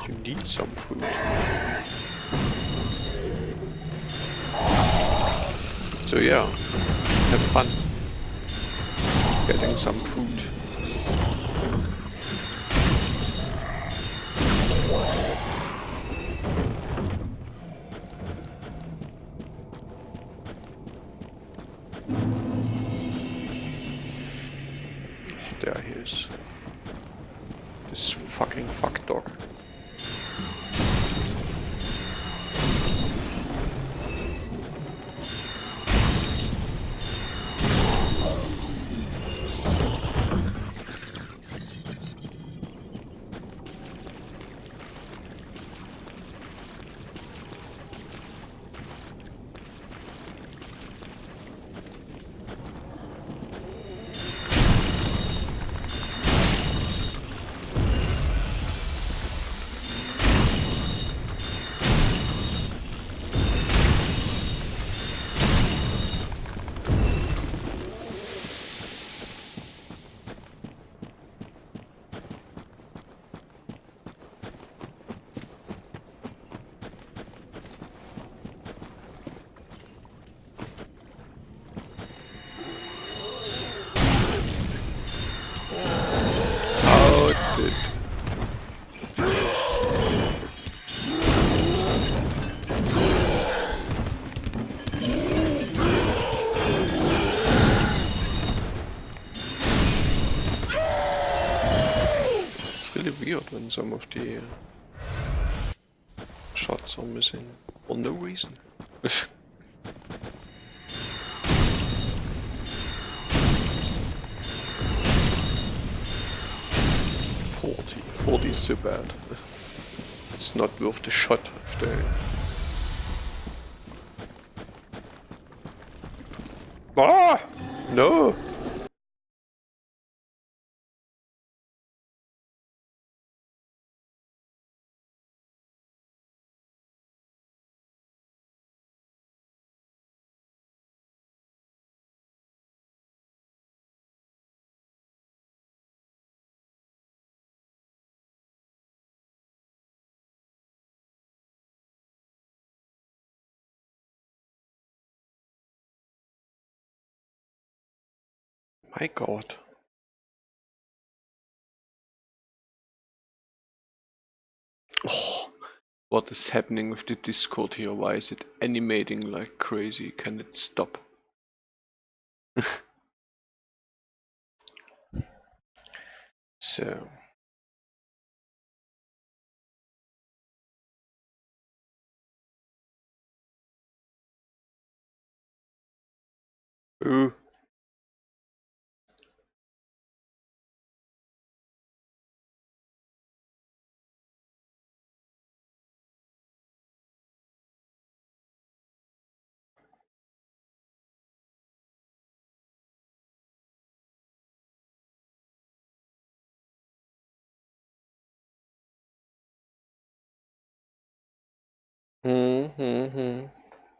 You need some food. So yeah, have fun getting some food. There he is. This fucking fuck dog. Weird when some of the shots are missing for no reason. 40 is so bad. It's not worth the shot if they... Ah! No! My god. Oh, what is happening with the Discord here? Why is it animating like crazy? Can it stop? So. Ooh.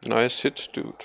Nice hit, dude.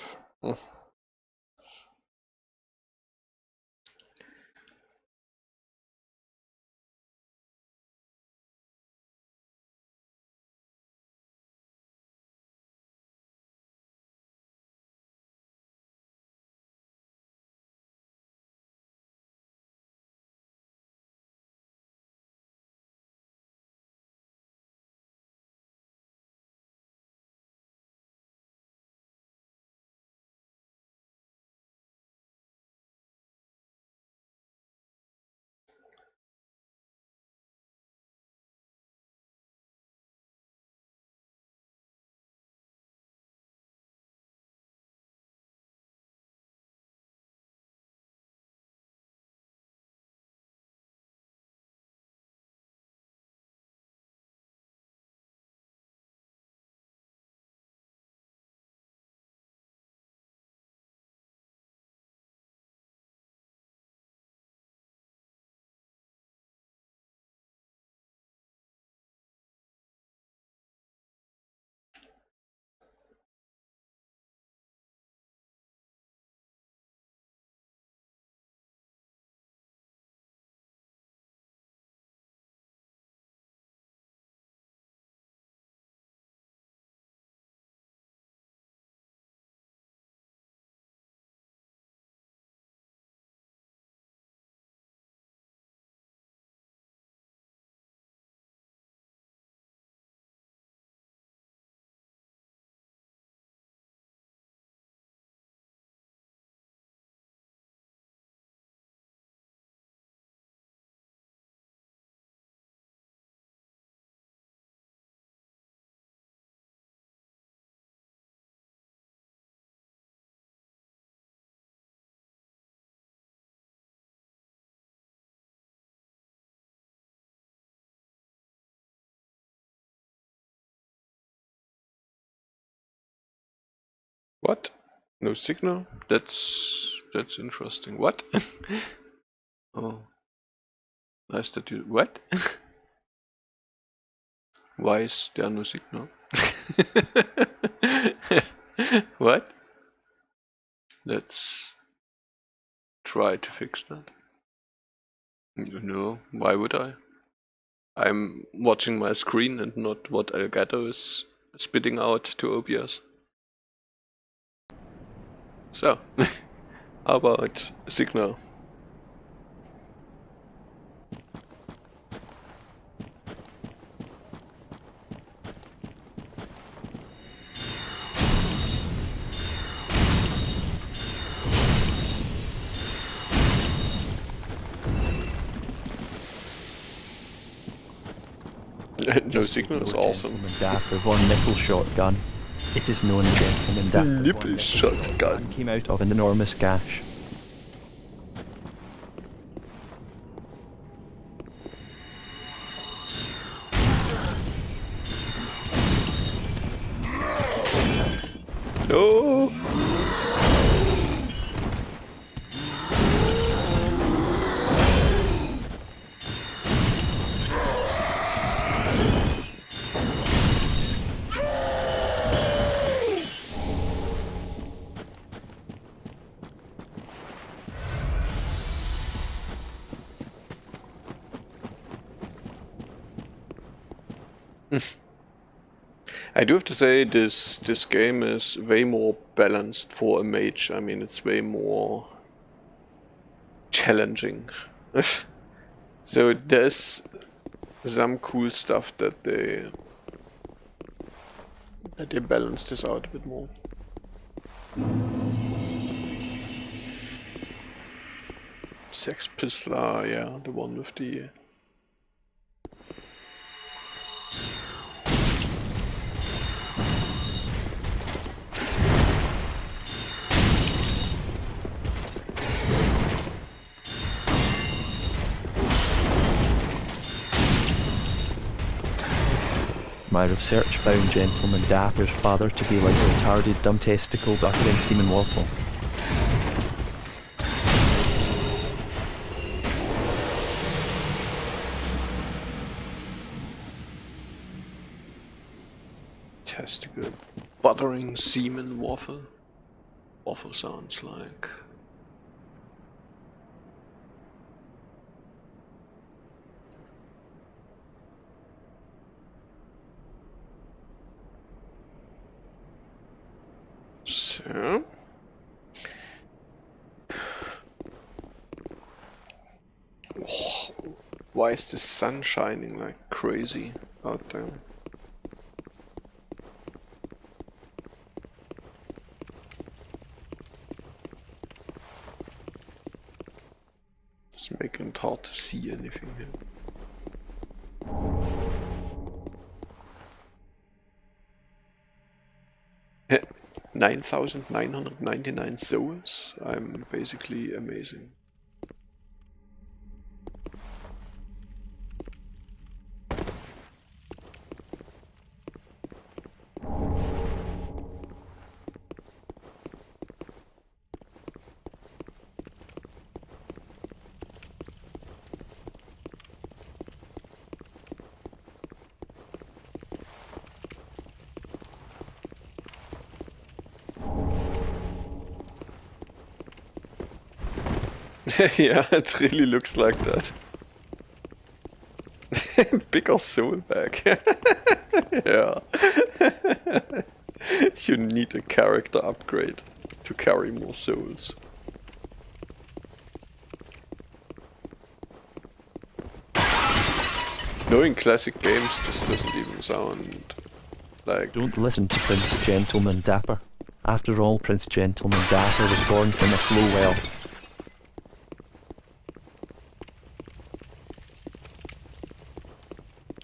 What? No signal? That's interesting. What? Oh. Nice that you... What? Why is there no signal? What? Let's try to fix that. No, why would I? I'm watching my screen and not what Elgato is spitting out to OBS. So, how about signal? No signal is awesome. Gentleman Dapper von Nipple Shotgun. It is known as Gentleman Dapper von Nipple Nipple Shotgun. Came out of an enormous gash. Oh! I do have to say this game is way more balanced for a mage. I mean, it's way more challenging. So there's some cool stuff that they balance this out a bit more. Sex Pistola, yeah, the one with the My research found Gentleman Dapper's father to be like a retarded, dumb-testicled, uttering semen waffle. testicle buttering semen waffle. Waffle sounds like. So, oh, why is the sun shining like crazy out there? It's making it hard to see anything here. 9,999 souls. I'm basically amazing. Yeah, it really looks like that. Bigger soul bag. Yeah. You need a character upgrade to carry more souls. Knowing classic games, this doesn't even sound like... Don't listen to Prince Gentleman Dapper. After all, Prince Gentleman Dapper was born from a slow well.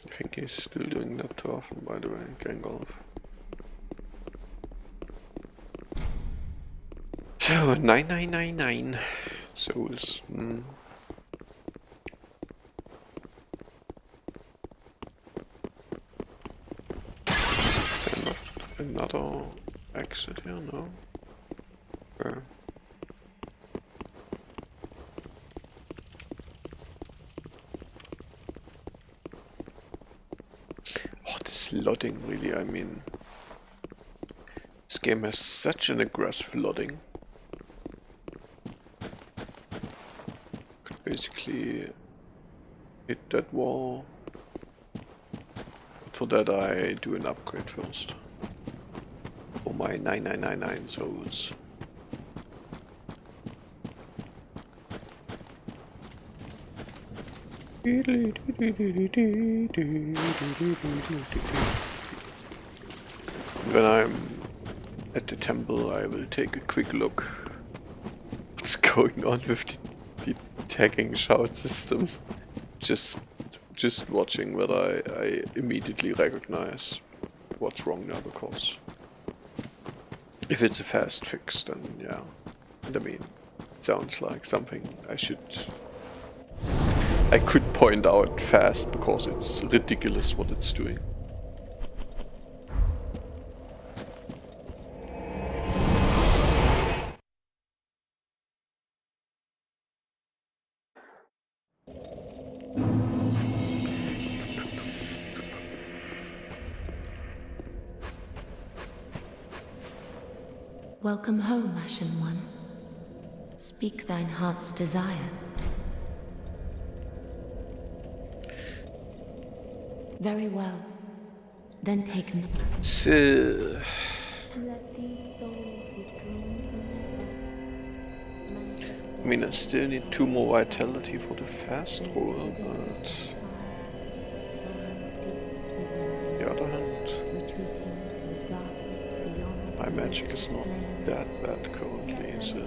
I think he's still doing that too often, by the way, Gangolf. So, 9999 souls. Is there not another exit here? No? Where? Oh, this loading, really, I mean... This game has such an aggressive loading. Could basically hit that wall. But for that I do an upgrade first. For my 9999 souls. When I'm at the temple, I will take a quick look what's going on with the tagging shout system. Just watching whether I immediately recognize what's wrong now, because if it's a fast fix, then yeah. And I mean, it sounds like something I could point out fast, because it's ridiculous what it's doing. Welcome home, Ashen One. Speak thine heart's desire. Very well. Then take note. So, Let these souls be drawn from their I mean, I still need 2 more vitality for the fast roll, but on the other hand, my magic is not that bad currently, so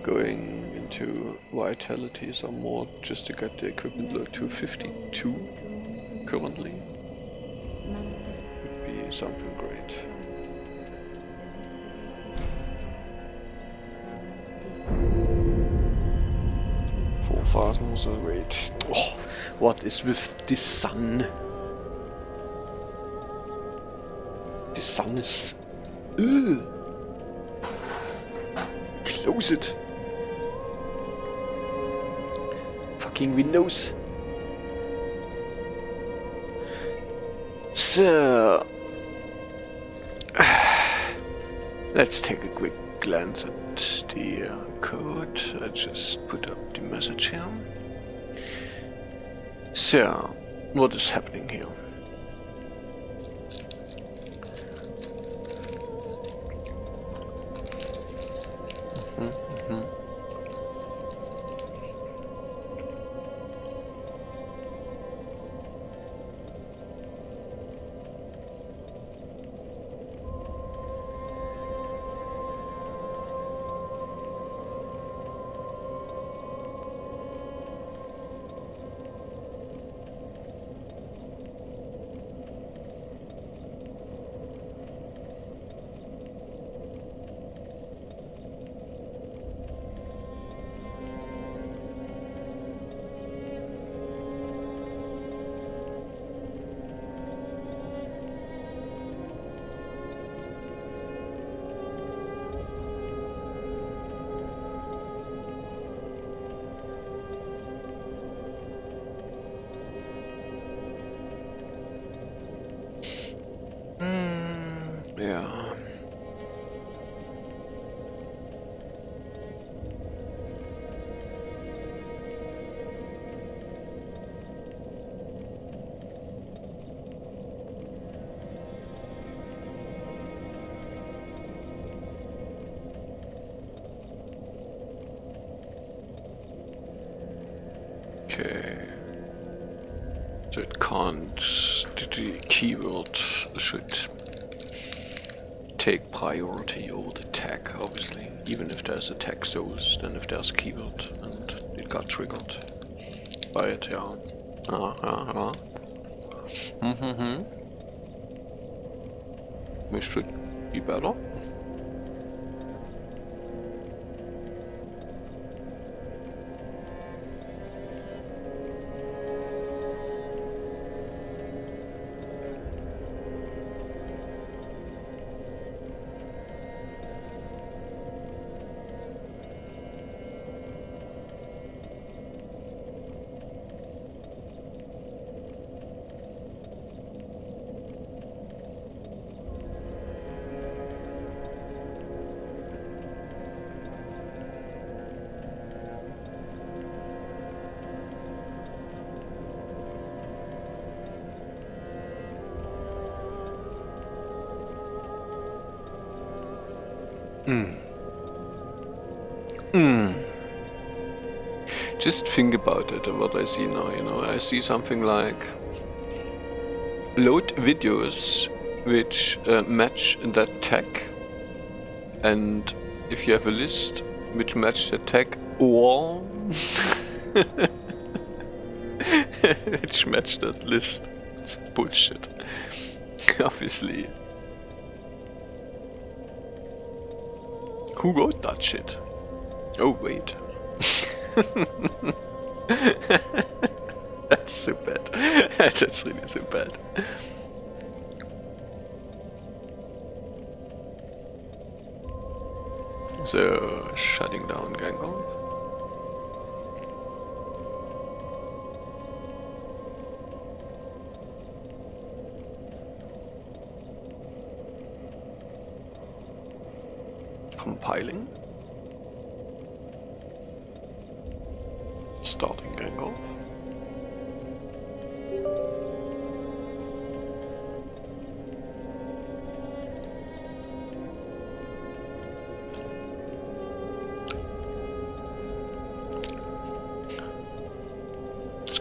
going into vitality some more just to get the equipment load to 52 currently would be something great. So great. Oh, what is with the sun? The sun is... Ugh. Close it. Fucking windows. So... let's take a quick glance at the code. I just put up the message here. So, what is happening here? Yeah. Okay. So it can't. The keyword should take priority over the tag, obviously. Even if there's a tag souls, then if there's a keyword and it got triggered by it, yeah. Which should be better. Just think about it, what I see now, you know. I see something like load videos which match that tag, and if you have a list which match the tag or which match that list, it's bullshit. Obviously. Who wrote that shit? Oh wait. That's so bad. That's really so bad. So, shutting down Gangon. Compiling. Starting Gangon.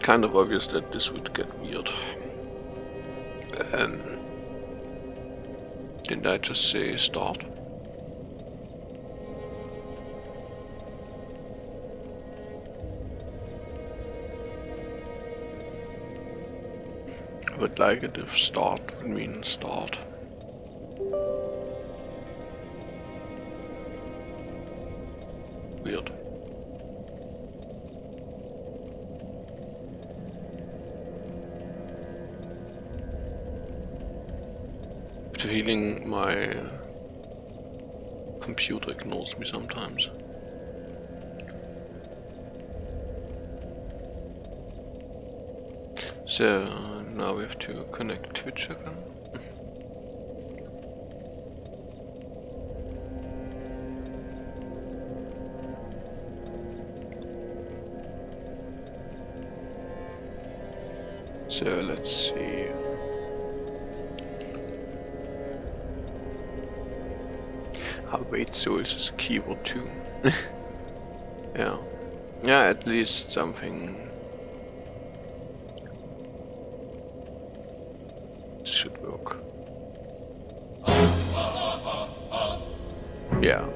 kind of obvious that this would get weird. Didn't I just say start? I would like it if start would mean start. Weird. I have a feeling my computer ignores me sometimes. So now we have to connect Twitch again. So let's see. Wait, Souls is a keyword too. Yeah. Yeah, at least something should work. Yeah.